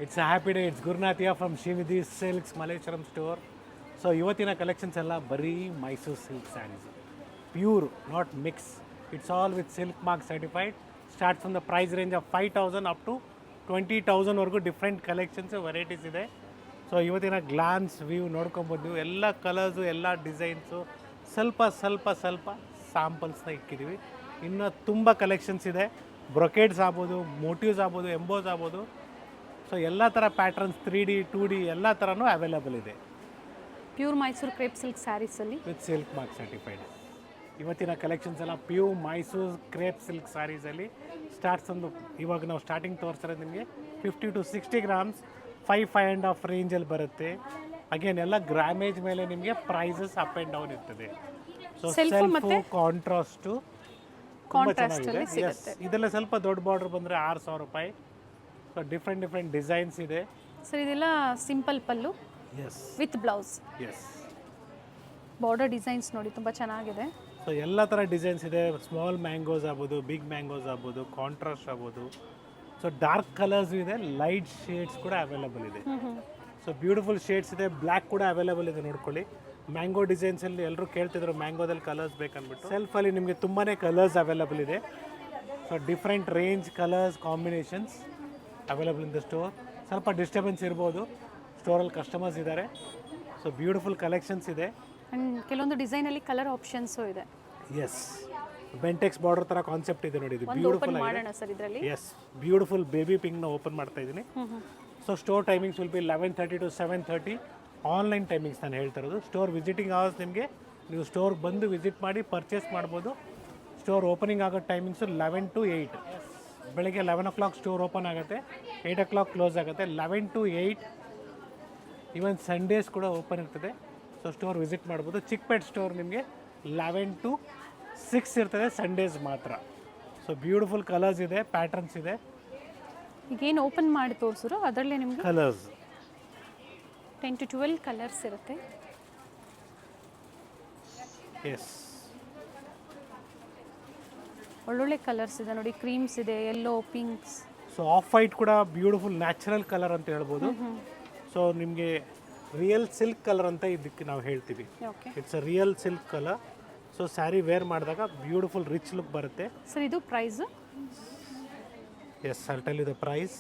It's a happy day. It's Gurnath here from Shrividhi Silks Malleshwaram store. So ಇವತ್ತಿನ collections ಎಲ್ಲ ಬರೀ Mysore silk saris, pure, not mix. It's all with silk mark certified. Start from the price range of 5,000 up to 20,000ವರೆಗೂ different collections varieties ಇದೆ. So ಇವತ್ತಿನ glance view ನೋಡ್ಕೊಬೋದು. ಎಲ್ಲ colours, ಎಲ್ಲ designs, ಸ್ವಲ್ಪ ಸ್ವಲ್ಪ ಸ್ವಲ್ಪ ಸ್ಯಾಂಪಲ್ಸ್ನ ಇಕ್ಕಿದ್ದೀವಿ. ಇನ್ನು ತುಂಬ ಕಲೆಕ್ಷನ್ಸ್ ಇದೆ. ಬ್ರೊಕೇಡ್ಸ್ ಆಗ್ಬೋದು, ಮೋಟಿವ್ಸ್ ಆಗ್ಬೋದು, ಎಂಬೋಸ್ ಆಗ್ಬೋದು. ಸೊ ಎಲ್ಲ ಥರ ಪ್ಯಾಟ್ರನ್ಸ್ 3D 2D ಎಲ್ಲ ಥರನೂ ಅವೈಲೇಬಲ್ ಇದೆ. ಪ್ಯೂರ್ ಮೈಸೂರು ಕ್ರೇಪ್ ಸಿಲ್ಕ್ ಸ್ಯಾರೀಸಲ್ಲಿ ವಿತ್ ಸಿಲ್ಕ್ ಮಾರ್ಕ್ ಸರ್ಟಿಫೈಡ್. ಇವತ್ತಿನ ಕಲೆಕ್ಷನ್ಸ್ ಎಲ್ಲ ಪ್ಯೂರ್ ಮೈಸೂರು ಕ್ರೇಪ್ ಸಿಲ್ಕ್ ಸ್ಯಾರೀಸಲ್ಲಿ ಸ್ಟಾರ್ಟ್ಸ್ ಒಂದು ಇವಾಗ ನಾವು ಸ್ಟಾರ್ಟಿಂಗ್ ತೋರಿಸ್ತಾರೆ ನಿಮಗೆ 50 to 60 ಗ್ರಾಮ್ಸ್ 5.5 ರೇಂಜಲ್ಲಿ ಬರುತ್ತೆ. ಅಗೇನ್ ಎಲ್ಲ ಗ್ರಾಮೇಜ್ ಮೇಲೆ ನಿಮಗೆ ಪ್ರೈಸಸ್ ಅಪ್ ಆ್ಯಂಡ್ ಡೌನ್ ಇರ್ತದೆ. ಸೊ ಸೆಲ್ಫು ಕಾಂಟ್ರಾಸ್ಟು ತುಂಬ ಚೆನ್ನಾಗಿದೆ. ಎಸ್, ಇದೆಲ್ಲ ಸ್ವಲ್ಪ ದೊಡ್ಡ ಬಾರ್ಡರ್ ಬಂದರೆ 6,000 ರೂಪಾಯಿ. ಸೊ ಡಿಫ್ರೆಂಟ್ ಡಿಸೈನ್ಸ್ ಇದೆ. ಸರ್ ಇದೆಲ್ಲ simple pallu is with blouse. Yes, border designs ನೋಡಿ ತುಂಬ ಚೆನ್ನಾಗಿದೆ. ಸೊ ಎಲ್ಲ ಥರ ಡಿಸೈನ್ಸ್ ಇದೆ. ಸ್ಮಾಲ್ ಮ್ಯಾಂಗೋಸ್ ಆಗ್ಬೋದು, ಬಿಗ್ ಮ್ಯಾಂಗೋಸ್ ಆಗ್ಬೋದು, ಕಾಂಟ್ರಾಸ್ಟ್ ಆಗ್ಬೋದು. ಸೊ ಡಾರ್ಕ್ ಕಲರ್ಸ್ ಇದೆ, ಲೈಟ್ ಶೇಡ್ಸ್ ಕೂಡ ಅವೈಲೇಬಲ್ ಇದೆ. ಸೊ ಬ್ಯೂಟಿಫುಲ್ ಶೇಡ್ಸ್ ಇದೆ. ಬ್ಲ್ಯಾಕ್ ಕೂಡ ಅವೈಲೇಬಲ್ ಇದೆ. ನೋಡ್ಕೊಳ್ಳಿ, ಮ್ಯಾಂಗೋ ಡಿಸೈನ್ಸಲ್ಲಿ ಎಲ್ಲರೂ ಕೇಳ್ತಿದ್ರು ಮ್ಯಾಂಗೋದಲ್ಲಿ ಕಲರ್ಸ್ ಬೇಕನ್ಬಿಟ್ಟು. ಸೆಲ್ಫಲ್ಲಿ ನಿಮಗೆ ತುಂಬಾ ಕಲರ್ಸ್ ಅವೈಲೇಬಲ್ ಇದೆ. So different range colours combinations available in the store. ಸ್ವಲ್ಪ ಡಿಸ್ಟರ್ಬೆನ್ಸ್ ಇರ್ಬೋದು, ಸ್ಟೋರಲ್ಲಿ ಕಸ್ಟಮರ್ಸ್ ಇದ್ದಾರೆ. ಸೊ ಬ್ಯೂಟಿಫುಲ್ ಕಲೆಕ್ಷನ್ಸ್ ಇದೆ. ಆ್ಯಂಡ್ ಕೆಲವೊಂದು ಡಿಸೈನಲ್ಲಿ ಕಲರ್ ಆಪ್ಷನ್ಸು ಇದೆ. ಎಸ್, ಬೆಂಟೆಕ್ಸ್ ಬಾರ್ಡರ್ ಥರ ಕಾನ್ಸೆಪ್ಟ್ ಇದೆ ನೋಡಿ. ಇದು ಬ್ಯೂಟಿಫುಲ್ ಮಾಡೋಣ ಸರ್ ಇದರಲ್ಲಿ. ಎಸ್, ಬ್ಯೂಟಿಫುಲ್ ಬೇಬಿ ಪಿಂಕ್ನ ಓಪನ್ ಮಾಡ್ತಾ ಇದ್ದೀನಿ. So store timings will be 11:30 to 7:30. Online timings ನಾನು ಹೇಳ್ತಾ ಇರೋದು. ಸ್ಟೋರ್ ವಿಸಿಟಿಂಗ್ ಅವರ್ಸ್ ನಿಮಗೆ, ನೀವು ಸ್ಟೋರ್ಗೆ ಬಂದು ವಿಸಿಟ್ ಮಾಡಿ ಪರ್ಚೇಸ್ ಮಾಡ್ಬೋದು. ಸ್ಟೋರ್ ಓಪನಿಂಗ್ ಆಗೋ ಟೈಮಿಂಗ್ಸು 11 to 8. ಬೆಳಗ್ಗೆ 11 o'clock ಸ್ಟೋರ್ ಓಪನ್ ಆಗುತ್ತೆ, 8 o'clock ಕ್ಲೋಸ್ ಆಗುತ್ತೆ. 11 to 8, ಈವನ್ ಸಂಡೇಸ್ ಕೂಡ ಓಪನ್ ಇರ್ತದೆ. ಸೊ ಸ್ಟೋರ್ ವಿಸಿಟ್ ಮಾಡ್ಬೋದು. ಚಿಕ್ಕಪೇಟ್ ಸ್ಟೋರ್ ನಿಮಗೆ 11 to 6 ಇರ್ತದೆ, ಸಂಡೇಸ್ ಮಾತ್ರ. ಸೊ ಬ್ಯೂಟಿಫುಲ್ ಕಲರ್ಸ್ ಇದೆ, ಪ್ಯಾಟರ್ನ್ಸ್ ಇದೆ. ಈಗೇನು ಓಪನ್ ಮಾಡಿ ತೋರಿಸಿದ್ರು ಅದರಲ್ಲೇ ನಿಮಗೆ ಕಲರ್ಸ್ 10 to 12 ಕಲರ್ಸ್ ಇರುತ್ತೆ. ಎಸ್, ಒಳ್ಳೊಳ್ಳೆ ಕಲರ್ಸ್ ಇದೆ ನೋಡಿ. ಕ್ರೀಮ್ಸ್ ಇದೆ, ಯೆಲ್ಲೋ, ಪಿಂಕ್ಸ್. ಸೊ ಆಫ್ ವೈಟ್ ಕೂಡ ಬ್ಯೂಟಿಫುಲ್ ನ್ಯಾಚುರಲ್ ಕಲರ್ ಅಂತ ಹೇಳ್ಬೋದು. ಸೊ ನಿಮಗೆ ರಿಯಲ್ ಸಿಲ್ಕ್ ಕಲರ್ ಅಂತ ಇದಕ್ಕೆ ನಾವು ಹೇಳ್ತೀವಿ. Okay it's a real silk colour. So saree wear ಮಾಡಿದಾಗ ಬ್ಯೂಟಿಫುಲ್ ರಿಚ್ ಲುಕ್ ಬರುತ್ತೆ. ಸರ್ ಇದು price? Yes, I tell you the price.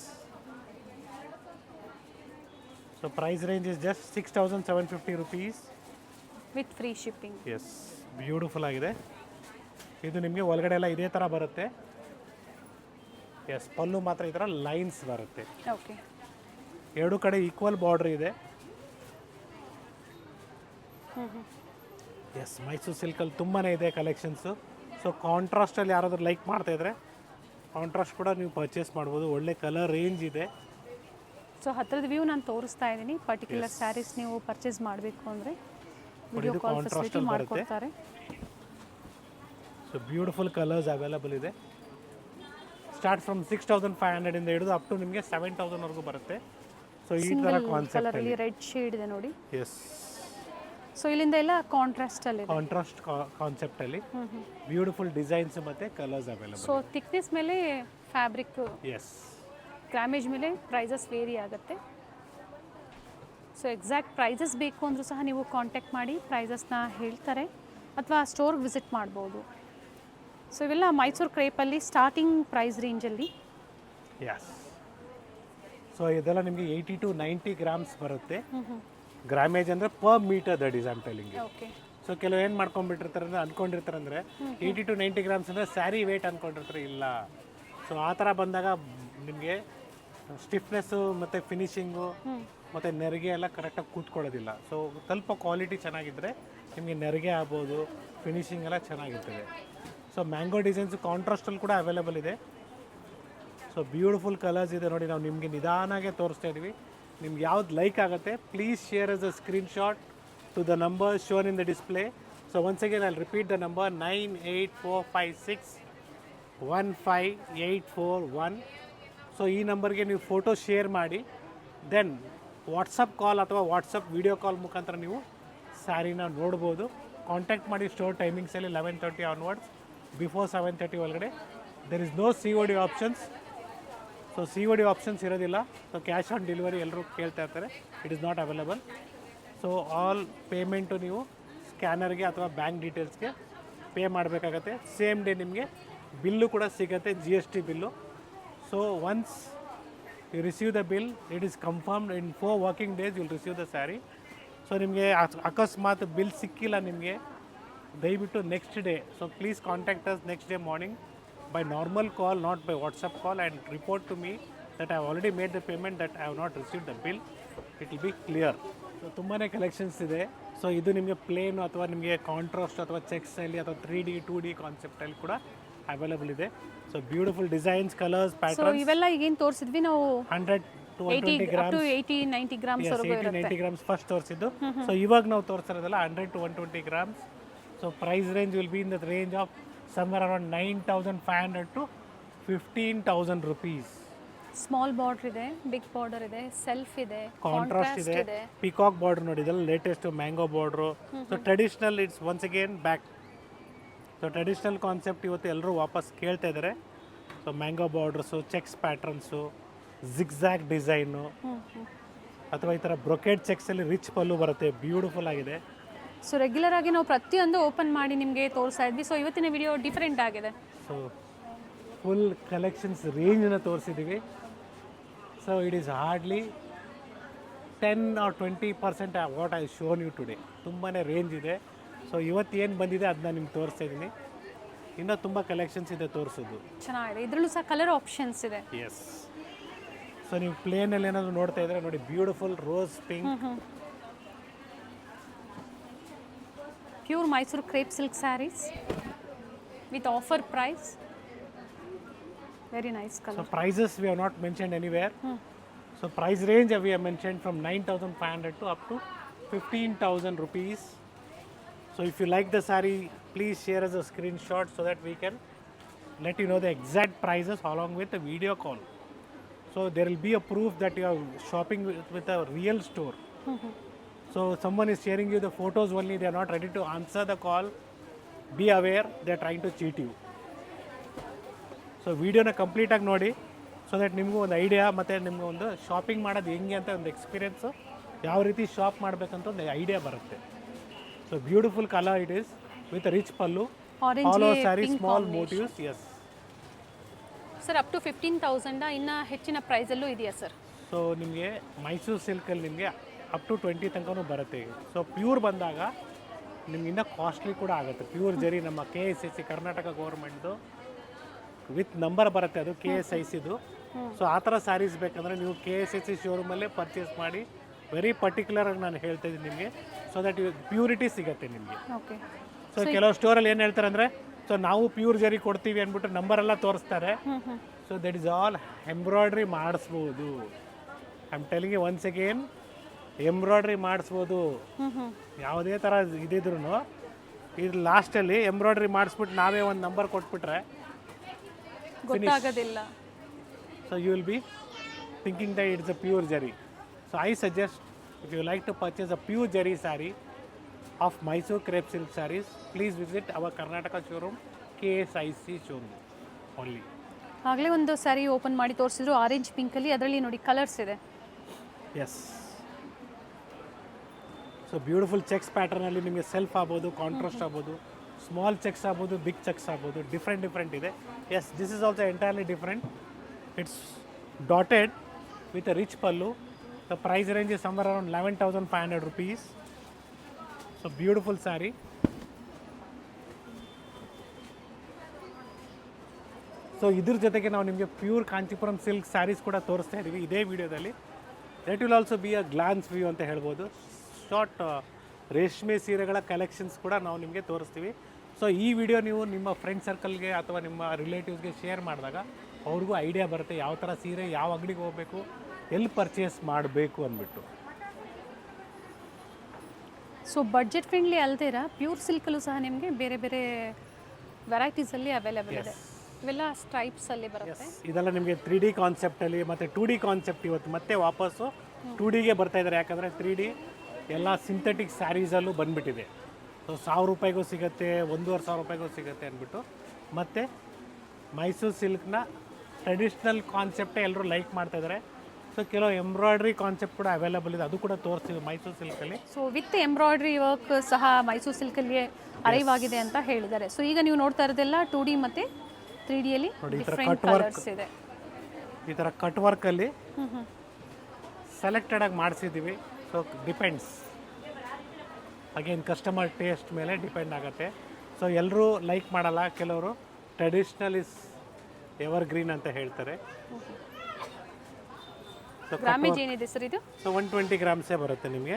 So price range is just 6,750 rupees with free shipping. Yes, beautiful ಆಗಿದೆ. ಇದು ನಿಮಗೆ ಒಳಗಡೆ ಎಲ್ಲ ಇದೇ ಥರ ಬರುತ್ತೆ. ಎಸ್, ಪಲ್ಲು ಮಾತ್ರ ಈ ಥರ ಲೈನ್ಸ್ ಬರುತ್ತೆ. ಓಕೆ, ಎರಡು ಕಡೆ ಈಕ್ವಲ್ ಬಾರ್ಡ್ರ್ ಇದೆ. ಎಸ್, ಮೈಸೂರು ಸಿಲ್ಕಲ್ಲಿ ತುಂಬಾ ಇದೆ ಕಲೆಕ್ಷನ್ಸು. ಸೊ ಕಾಂಟ್ರಾಸ್ಟಲ್ಲಿ ಯಾರಾದರೂ ಲೈಕ್ ಮಾಡ್ತಾಯಿದ್ರೆ ಕಾಂಟ್ರಾಸ್ಟ್ ಕೂಡ ನೀವು ಪರ್ಚೇಸ್ ಮಾಡ್ಬೋದು. ಒಳ್ಳೆ ಕಲರ್ ರೇಂಜ್ ಇದೆ. ಸೊ ಹತ್ರದ ವ್ಯೂ ನಾನು ತೋರಿಸ್ತಾ ಇದ್ದೀನಿ. ಪರ್ಟಿಕ್ಯುಲರ್ ಸ್ಯಾರೀಸ್ ನೀವು ಪರ್ಚೇಸ್ ಮಾಡಬೇಕು ಅಂದರೆ ವಿಡಿಯೋ ಇದು ಕಾಲ್ contrast ಫೆಸಿಲಿಟಿ ಅಲ್ಲಿ ಬರುತ್ತೆ. ಮಾಡಿಕೊಡ್ತಾರೆ. ಸೊ ಬ್ಯೂಟಿಫುಲ್ ಕಲರ್ಸ್ ಅವೈಲೇಬಲ್ ಇದೆ. ಸ್ಟಾರ್ಟ್ ಫ್ರಮ್ 6,500 ಇಂದ ಹಿಡಿದು ಅಪ್ ಟು ನಿಮಗೆ 7,000ವರೆಗೂ ಬರುತ್ತೆ. ಸೊ ಈ ಥರ ಕಾನ್ಸೆಪ್ಟ್ ಕಲರಲ್ಲಿ ರೆಡ್ ಶೇಡ್ ಇದೆ ನೋಡಿ. ಎಸ್, ಸೊ ಇಲ್ಲಿಂದ ಎಲ್ಲ ಕಾಂಟ್ರಾಸ್ಟಲ್ಲಿ ಇದೆ. ಕಾಂಟ್ರಾಸ್ಟ್ ಕಾನ್ಸೆಪ್ಟಲ್ಲಿ ಬ್ಯೂಟಿಫುಲ್ ಡಿಸೈನ್ಸ್ ಮತ್ತು ಕಲರ್ಸ್ ಅವೈಲೇಬಲ್. ಸೊ ಥಿಕ್ನೆಸ್ ಮೇಲೆ ಫ್ಯಾಬ್ರಿಕ್, ಎಸ್, ಗ್ರಾಮೇಜ್ ಮೇಲೆ ಪ್ರೈಸಸ್ ವೇರಿ ಆಗುತ್ತೆ. ಸೊ ಎಕ್ಸಾಕ್ಟ್ ಪ್ರೈಸಸ್ ಬೇಕು ಅಂದರೂ ಸಹ ನೀವು ಕಾಂಟ್ಯಾಕ್ಟ್ ಮಾಡಿ ಪ್ರೈಸಸ್ನ ಹೇಳ್ತಾರೆ, ಅಥವಾ ಸ್ಟೋರ್ಗೆ ವಿಸಿಟ್ ಮಾಡ್ಬೋದು. ಸೊ ಇವೆಲ್ಲ ಮೈಸೂರು ಕ್ರೇಪಲ್ಲಿ ಸ್ಟಾರ್ಟಿಂಗ್ ಪ್ರೈಸ್ ರೇಂಜಲ್ಲಿ. ಎಸ್, ಸೊ ಇದೆಲ್ಲ ನಿಮಗೆ 80 to 90 ಗ್ರಾಮ್ಸ್ ಬರುತ್ತೆ. ಗ್ರಾಮೇಜ್ ಅಂದರೆ per metre that is I am telling. Okay, so ಕೆಲವು ಏನು ಮಾಡ್ಕೊಂಡ್ಬಿಟ್ಟಿರ್ತಾರೆ ಅಂದರೆ ಅನ್ಕೊಂಡಿರ್ತಾರೆ ಅಂದರೆ 80 to 90 ಗ್ರಾಮ್ಸ್ ಅಂದರೆ ಸ್ಯಾರಿ ವೇಟ್ ಅಂದ್ಕೊಂಡಿರ್ತಾರೆ. ಇಲ್ಲ, ಸೊ ಆ ಥರ ಬಂದಾಗ ನಿಮಗೆ ಸ್ಟಿಫ್ನೆಸ್ಸು ಮತ್ತು ಫಿನಿಶಿಂಗು ಮತ್ತು ನೆರಿಗೆ ಎಲ್ಲ ಕರೆಕ್ಟಾಗಿ ಕೂತ್ಕೊಳ್ಳೋದಿಲ್ಲ. ಸೊ ಸ್ವಲ್ಪ ಕ್ವಾಲಿಟಿ ಚೆನ್ನಾಗಿದ್ದರೆ ನಿಮಗೆ ನೆರಿಗೆ ಆಗ್ಬೋದು, ಫಿನಿಶಿಂಗ್ ಎಲ್ಲ ಚೆನ್ನಾಗಿರ್ತದೆ. ಸೊ ಮ್ಯಾಂಗೋ ಡಿಸೈನ್ಸು ಕಾಂಟ್ರಾಸ್ಟಲ್ಲಿ ಕೂಡ ಅವೈಲೇಬಲ್ ಇದೆ. ಸೊ ಬ್ಯೂಟಿಫುಲ್ ಕಲರ್ಸ್ ಇದೆ ನೋಡಿ. ನಾವು ನಿಮಗೆ ನಿಧಾನಾಗೆ ತೋರಿಸ್ತಾ ಇದ್ದೀವಿ. ನಿಮ್ಗೆ ಯಾವ್ದು ಲೈಕ್ ಆಗುತ್ತೆ please share as a screenshot to the number shown in the display. So once again I repeat the number 9845615841. So ಈ ನಂಬರ್ಗೆ ನೀವು ಫೋಟೋ ಶೇರ್ ಮಾಡಿ, ದೆನ್ ವಾಟ್ಸಪ್ ಕಾಲ್ ಅಥವಾ ವಾಟ್ಸಪ್ ವಿಡಿಯೋ ಕಾಲ್ ಮುಖಾಂತರ ನೀವು ಸ್ಯಾರಿನ ನೋಡ್ಬೋದು. ಕಾಂಟ್ಯಾಕ್ಟ್ ಮಾಡಿ. ಸ್ಟೋರ್ ಟೈಮಿಂಗ್ಸಲ್ಲಿ 11:30 ಆನ್ವರ್ಡ್ಸ್, ಬಿಫೋರ್ 7:30 ಒಳಗಡೆ. There is no COD options. So COD options ಇರೋದಿಲ್ಲ. ಸೊ ಕ್ಯಾಶ್ ಆನ್ ಡೆಲಿವರಿ ಎಲ್ಲರೂ ಕೇಳ್ತಾ ಇರ್ತಾರೆ, it is not available. So all payment ನೀವು ಸ್ಕ್ಯಾನರ್ಗೆ ಅಥವಾ ಬ್ಯಾಂಕ್ ಡೀಟೇಲ್ಸ್ಗೆ ಪೇ ಮಾಡಬೇಕಾಗತ್ತೆ. ಸೇಮ್ ಡೇ ನಿಮಗೆ ಬಿಲ್ಲು ಕೂಡ ಸಿಗುತ್ತೆ, GST bill. So once you receive the bill, it is confirmed in 4 working days you will receive the saree. So ನಿಮಗೆ ಅಕಸ್ಮಾತ್ ಬಿಲ್ ಸಿಕ್ಕಿಲ್ಲ ನಿಮಗೆ, ದಯವಿಟ್ಟು next day, so please contact us next day morning by normal call, not by WhatsApp call, and report to me that I have already made the payment, that I have not received the bill. It will be clear. So ತುಂಬಾ collections ಇದೆ. So ಇದು ನಿಮಗೆ plane ಅಥವಾ ನಿಮಗೆ contrast ಅಥವಾ ಚೆಕ್ಸಲ್ಲಿ ಅಥವಾ 3D 2D ಕಾನ್ಸೆಪ್ಟಲ್ಲಿ ಕೂಡ available ಇದೆ. So beautiful designs, colours, so patterns. ಇವೆಲ್ಲ ಈಗೇನು ತೋರಿಸಿದ್ವಿ ನಾವು 100 to 120 grams, 80-90 ಗ್ರಾಮ್ಸ್ ವರೆಗೂ 80-90 grams ಫಸ್ಟ್ ತೋರಿಸಿದ್ದು. ಸೊ ಇವಾಗ ನಾವು ತೋರಿಸಿರೋದಲ್ಲ 100 to 120 grams. So price range will be in the range of somewhere around 9,500 to 15,000 rupees. Small border ಇದೆ, ಬಿಗ್ ಬಾರ್ಡರ್ ಇದೆ, ಸೆಲ್ಫ್ ಇದೆ, ಕಾಂಟ್ರಾಸ್ಟ್ ಇದೆ, ಪಿಕಾಕ್ ಬಾರ್ಡರ್ ನೋಡಿ, ಇದೆಲ್ಲ latest mango border. So traditional it's once again back. So traditional concept ಇವತ್ತು ಎಲ್ಲರೂ ವಾಪಸ್ ಕೇಳ್ತಾ ಇದ್ದಾರೆ. So mango borders, checks patterns, zigzag design, ಅಥವಾ ಈ ಥರ ಬ್ರೊಕೆಡ್ ಚೆಕ್ಸಲ್ಲಿ ರಿಚ್ ಪಲ್ಲು ಬರುತ್ತೆ, ಬ್ಯೂಟಿಫುಲ್ ಆಗಿದೆ. ಸೊ ರೆಗ್ಯುಲರ್ ಆಗಿ ನಾವು ಪ್ರತಿಯೊಂದು ಓಪನ್ ಮಾಡಿ ನಿಮಗೆ ತೋರಿಸ್ತಾ ಇದ್ವಿ. ಸೊ ಇವತ್ತಿನ ವಿಡಿಯೋ ಡಿಫ್ರೆಂಟ್ ಆಗಿದೆ. ಸೊ ಫುಲ್ ಕಲೆಕ್ಷನ್ಸ್ ರೇಂಜನ್ನು ತೋರಿಸಿದ್ದೀವಿ. So it is hardly 10 or 20% what I shown you today. ತುಂಬಾ ರೇಂಜ್ ಇದೆ. ಸೊ ಇವತ್ತು ಏನು ಬಂದಿದೆ ಅದನ್ನ ನಿಮ್ಗೆ ತೋರಿಸ್ತಾ ಇದ್ದೀನಿ. ಇನ್ನೂ ತುಂಬ ಕಲೆಕ್ಷನ್ಸ್ ಇದೆ ತೋರಿಸೋದು. ಚೆನ್ನಾಗಿದೆ. ಇದರಲ್ಲೂ ಸಹ ಕಲರ್ ಆಪ್ಷನ್ಸ್ ಇದೆ. ಎಸ್. ಸೊ ನೀವು ಪ್ಲೇನಲ್ಲಿ ಏನಾದರೂ ನೋಡ್ತಾ ಇದ್ರೆ ನೋಡಿ, beautiful rose pink, pure Mysuru crepe silk saris with offer price. Very nice colour. So prices we have not mentioned anywhere. So price range we have mentioned from 9,500 to up to 15,000 rupees. So if you like the saree, please share us a screenshot so that we can let you know the exact prices along with the video call. So there will be a proof that you are shopping with a real store. So someone is sharing you the photos only, they are not ready to answer the call. Be aware, they are trying to cheat you. So ವಿಡಿಯೋನ ಕಂಪ್ಲೀಟಾಗಿ ನೋಡಿ, so that ನಿಮಗೂ ಒಂದು idea ಮತ್ತು ನಿಮ್ಗೆ ಒಂದು shopping ಮಾಡೋದು ಹೆಂಗೆ ಅಂತ ಒಂದು ಎಕ್ಸ್ಪೀರಿಯೆನ್ಸು, ಯಾವ ರೀತಿ ಶಾಪ್ ಮಾಡಬೇಕಂತ ಒಂದು ಐಡಿಯಾ ಬರುತ್ತೆ. So beautiful colour it is with rich pallu, all over saree, small motifs. Yes sir, up to 15,000 ಇನ್ನು ಹೆಚ್ಚಿನ ಪ್ರೈಸಲ್ಲೂ ಇದೆಯಾ ಸರ್? ಸೊ ನಿಮಗೆ ಮೈಸೂರು ಸಿಲ್ಕಲ್ಲಿ ನಿಮಗೆ ಅಪ್ ಟು 20 ತನಕನೂ ಬರುತ್ತೆ. ಸೊ ಪ್ಯೂರ್ ಬಂದಾಗ ನಿಮ್ಗೆ ಇನ್ನೂ ಕಾಸ್ಟ್ಲಿ ಕೂಡ ಆಗುತ್ತೆ. ಪ್ಯೂರ್ ಜರಿ ನಮ್ಮ KSIC ಕರ್ನಾಟಕ ಗೌರ್ಮೆಂಟ್ದು ವಿತ್ ನಂಬರ್ ಬರುತ್ತೆ, ಅದು KSICದು. ಸೊ ಆ ಥರ ಸ್ಯಾರೀಸ್ ಬೇಕಂದರೆ ನೀವು KSIC ಶೋರೂಮಲ್ಲೇ ಪರ್ಚೇಸ್ ಮಾಡಿ. ವೆರಿ ಪರ್ಟಿಕ್ಯುಲರಾಗಿ ನಾನು ಹೇಳ್ತಾ ಇದ್ದೀನಿ ನಿಮಗೆ, ಸೊ ದಟ್ ಪ್ಯೂರಿಟಿ ಸಿಗುತ್ತೆ ನಿಮಗೆ. ಓಕೆ. ಸೊ ಕೆಲವು ಸ್ಟೋರಲ್ಲಿ ಏನು ಹೇಳ್ತಾರೆ ಅಂದರೆ, ಸೊ ನಾವು ಪ್ಯೂರ್ ಜರಿ ಕೊಡ್ತೀವಿ ಅಂದ್ಬಿಟ್ಟು ನಂಬರೆಲ್ಲ ತೋರಿಸ್ತಾರೆ. So that is all embroidery ಮಾಡಿಸ್ಬೋದು. I am telling you once again, embroidery ಮಾಡಿಸ್ಬೋದು. ಯಾವುದೇ ಥರ ಇದಿದ್ರು ಇದು ಲಾಸ್ಟಲ್ಲಿ ಎಂಬ್ರಾಯ್ಡ್ರಿ ಮಾಡಿಸ್ಬಿಟ್ಟು ನಾವೇ ಒಂದು ನಂಬರ್ ಕೊಟ್ಬಿಟ್ರೆ ಗೊತ್ತಾಗೋದಿಲ್ಲ. So you will be thinking that it's a pure zari. So I suggest, if you like to purchase a pure zari sari of Mysore crepe silk saris, please visit our Karnataka showroom, KSIC showroom only. ಆಗಲೇ ಒಂದು sari open ಮಾಡಿ ತೋರಿಸಿದ್ರು, orange ಪಿಂಕಲ್ಲಿ. ಅದರಲ್ಲಿ ನೋಡಿ colours ಇದೆ. Yes. So beautiful checks ಪ್ಯಾಟರ್ನಲ್ಲಿ ನಿಮಗೆ self ಆಗ್ಬೋದು, ಕಾಂಟ್ರಾಸ್ಟ್ ಆಗ್ಬೋದು, ಸ್ಮಾಲ್ ಚೆಕ್ಸ್ ಆಗ್ಬೋದು, ಬಿಗ್ ಚೆಕ್ಸ್ ಆಗ್ಬೋದು, ಡಿಫ್ರೆಂಟ್ ಇದೆ. Yes, this is also entirely different. It's dotted with a rich pallu. The price range is somewhere around 11,500 rupees. So beautiful saree. So ಇದ್ರ ಜೊತೆಗೆ ನಾವು ನಿಮಗೆ ಪ್ಯೂರ್ ಕಾಂಚೀಪುರಂ ಸಿಲ್ಕ್ ಸ್ಯಾರೀಸ್ ಕೂಡ ತೋರಿಸ್ತಾ ಇದ್ದೀವಿ ಇದೇ ವಿಡಿಯೋದಲ್ಲಿ. That will also be a glance view ಅಂತ ಹೇಳ್ಬೋದು. ಶಾರ್ಟ್ ರೇಷ್ಮೆ ಸೀರೆಗಳ ಕಲೆಕ್ಷನ್ಸ್ ಕೂಡ ನಾವು ನಿಮಗೆ ತೋರಿಸ್ತೀವಿ. ಸೊ ಈ ವಿಡಿಯೋ ನೀವು ನಿಮ್ಮ ಫ್ರೆಂಡ್ ಸರ್ಕಲ್ಗೆ ಅಥವಾ ನಿಮ್ಮ ರಿಲೇಟಿವ್ಸ್ಗೆ ಶೇರ್ ಮಾಡಿದಾಗ ಅವ್ರಿಗೂ ಐಡಿಯಾ ಬರುತ್ತೆ ಯಾವ ಥರ ಸೀರೆ, ಯಾವ ಅಂಗಡಿಗೆ ಹೋಗಬೇಕು, ಎಲ್ಲಿ ಪರ್ಚೇಸ್ ಮಾಡಬೇಕು ಅಂದ್ಬಿಟ್ಟು. ಸೊ ಬಡ್ಜೆಟ್ ಫ್ರೆಂಡ್ಲಿ ಅಲ್ದಿರ ಪ್ಯೂರ್ ಸಿಲ್ಕಲ್ಲೂ ಸಹ ನಿಮಗೆ ಬೇರೆ ಬೇರೆ ವೆರೈಟೀಸಲ್ಲಿ ಅವೈಲೇಬಲ್ ಇದೆ. ಇವೆಲ್ಲ ಸ್ಟ್ರೈಪ್ಸಲ್ಲಿ ಬರುತ್ತೆ. ಇದೆಲ್ಲ ನಿಮಗೆ 3D ಕಾನ್ಸೆಪ್ಟಲ್ಲಿ ಮತ್ತು 2D ಕಾನ್ಸೆಪ್ಟ್ ಇವತ್ತು ಮತ್ತೆ ವಾಪಸ್ಸು 2Dಗೆ ಬರ್ತಾ ಇದ್ದಾರೆ. ಯಾಕಂದರೆ 3D ಎಲ್ಲ ಸಿಂಥೆಟಿಕ್ ಸ್ಯಾರೀಸಲ್ಲೂ ಬಂದುಬಿಟ್ಟಿದೆ. ಸೊ 1,000 ರೂಪಾಯಿಗೂ ಸಿಗುತ್ತೆ, 1,500 ರೂಪಾಯಿಗೂ ಸಿಗುತ್ತೆ ಅಂದ್ಬಿಟ್ಟು. ಮತ್ತು ಮೈಸೂರು ಸಿಲ್ಕ್ನ ಟ್ರೆಡಿಷ್ನಲ್ ಕಾನ್ಸೆಪ್ಟೇ ಎಲ್ಲರೂ ಲೈಕ್ ಮಾಡ್ತಾ ಇದ್ದಾರೆ. ಸೊ ಕೆಲವು ಎಂಬ್ರಾಯ್ಡ್ರಿ ಕಾನ್ಸೆಪ್ಟ್ ಕೂಡ ಅವೈಲೇಬಲ್ ಇದೆ, ಅದು ಕೂಡ ತೋರಿಸ್ತೀವಿ ಮೈಸೂರು ಸಿಲ್ಕಲ್ಲಿ. ಸೊ ವಿತ್ ಎಂಬ್ರಾಯ್ಡ್ರಿ ವರ್ಕ್ ಸಹ ಮೈಸೂರು ಸಿಲ್ಕಲ್ಲಿ ಅರೈವ್ ಆಗಿದೆ ಅಂತ ಹೇಳಿದ್ದಾರೆ. ಸೊ ಈಗ ನೀವು ನೋಡ್ತಾ ಇರೋದೆಲ್ಲ 2D ಮತ್ತು 3Dಯಲ್ಲಿ ಡಿಫ್ರೆಂಟ್ ಕಲರ್ಸ್ ಇದೆ. ಈ ಥರ ಕಟ್ ವರ್ಕಲ್ಲಿ ಸೆಲೆಕ್ಟೆಡ್ ಆಗಿ ಮಾಡಿಸಿದ್ದೀವಿ. So depends again customer taste ಮೇಲೆ ಡಿಪೆಂಡ್ ಆಗುತ್ತೆ. ಸೊ ಎಲ್ಲರೂ ಲೈಕ್ ಮಾಡಲ್ಲ, ಕೆಲವರು ಟ್ರೆಡಿಷ್ನಲ್ ಇಸ್ ಎವರ್ ಗ್ರೀನ್ ಅಂತ ಹೇಳ್ತಾರೆ. ಗ್ರಾಮೇಜ್ ಏನಿದೆ ಸರ್ ಇದು? ಸೊ 120 ಗ್ರಾಮ್ಸೇ ಬರುತ್ತೆ ನಿಮಗೆ.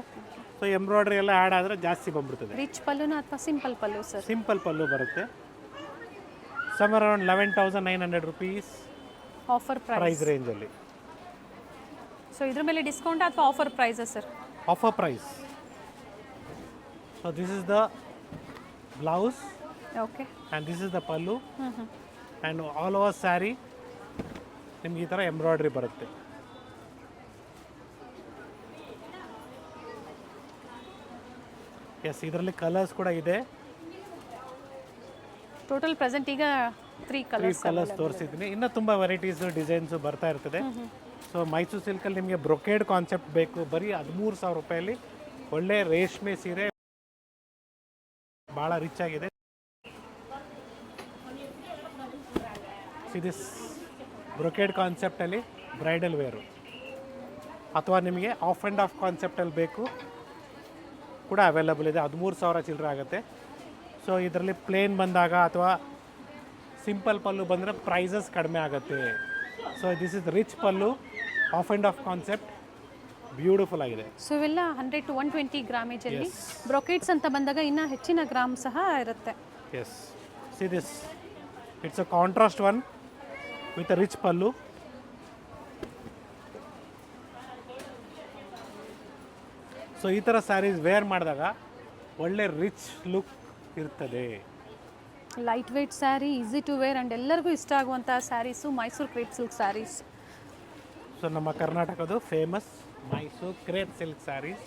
ಸೊ ಎಂಬ್ರಾಯ್ಡ್ರಿ ಎಲ್ಲ ಆ್ಯಡ್ ಆದರೆ ಜಾಸ್ತಿ ಬಂದ್ಬಿಡ್ತದೆ. ರಿಚ್ ಪಲ್ಲುನ ಅಥವಾ simple pallu sir? Simple pallu ಬರುತ್ತೆ. Some around 11,900 rupees offer price ರೇಂಜಲ್ಲಿ. ಸೊ ಇದ್ರ ಮೇಲೆ ಡಿಸ್ಕೌಂಟ್ ಅಥವಾ ಆಫರ್ ಪ್ರೈಸಾ sir? Offer price. So this is the blouse okay and this is the pallu and all over sari ನಿಮ್ಗೆ ಈ ಥರ ಎಂಬ್ರಾಯ್ಡ್ರಿ ಬರುತ್ತೆ. ಎಸ್, ಇದರಲ್ಲಿ ಕಲರ್ಸ್ ಕೂಡ ಇದೆ. ಟೋಟಲ್ ಪ್ರೆಸೆಂಟ್ ಈಗ 3 ಕಲರ್ಸ್ ತೋರಿಸಿದ್ದೀನಿ. ಇನ್ನೂ ತುಂಬ ವೆರೈಟೀಸು ಡಿಸೈನ್ಸು ಬರ್ತಾ ಇರ್ತದೆ. ಸೊ ಮೈಸೂರು ಸಿಲ್ಕಲ್ಲಿ ನಿಮಗೆ ಬ್ರೊಕೇಡ್ ಕಾನ್ಸೆಪ್ಟ್ ಬೇಕು, ಬರೀ 13,000 ರೂಪಾಯಲ್ಲಿ ಒಳ್ಳೆ ರೇಷ್ಮೆ ಸೀರೆ, ಭಾಳ ರಿಚ್ ಆಗಿದೆ. ದಿಸ್ ಬ್ರೊಕೇಡ್ ಕಾನ್ಸೆಪ್ಟಲ್ಲಿ ಬ್ರೈಡಲ್ ವೇರು ಅಥವಾ ನಿಮಗೆ ಆಫ್ ಆ್ಯಂಡ್ ಆಫ್ ಕಾನ್ಸೆಪ್ಟಲ್ಲಿ ಬೇಕು ಕೂಡ ಅವೈಲಬಲ್ ಇದೆ. 13,000 ಚಿಲ್ಲರೆ ಆಗುತ್ತೆ. ಸೊ ಇದರಲ್ಲಿ ಪ್ಲೇನ್ ಬಂದಾಗ ಅಥವಾ ಸಿಂಪಲ್ ಪಲ್ಲು ಬಂದರೆ ಪ್ರೈಸಸ್ ಕಡಿಮೆ ಆಗುತ್ತೆ. So this is rich pallu, of and of concept, beautiful ಆಗಿದೆ. ಸೊ ಇವೆಲ್ಲ 100 to 120 ಗ್ರಾಮೇಜಲ್ಲಿ. ಬ್ರೊಕೇಟ್ಸ್ ಅಂತ ಬಂದಾಗ ಇನ್ನೂ ಹೆಚ್ಚಿನ ಗ್ರಾಮ್ ಸಹ ಇರುತ್ತೆ. Yes, see this it's a contrast one with a rich pallu. So ಈ ಥರ ಸ್ಯಾರೀಸ್ ವೇರ್ ಮಾಡಿದಾಗ ಒಳ್ಳೆ ರಿಚ್ ಲುಕ್ ಇರ್ತದೆ. Light weight saree, easy to wear and ಎಲ್ಲರಿಗೂ ಇಷ್ಟ ಆಗುವಂಥ sarees Mysuru crepe silk sarees. So ನಮ್ಮ ಕರ್ನಾಟಕದ famous Mysuru crepe silk sarees.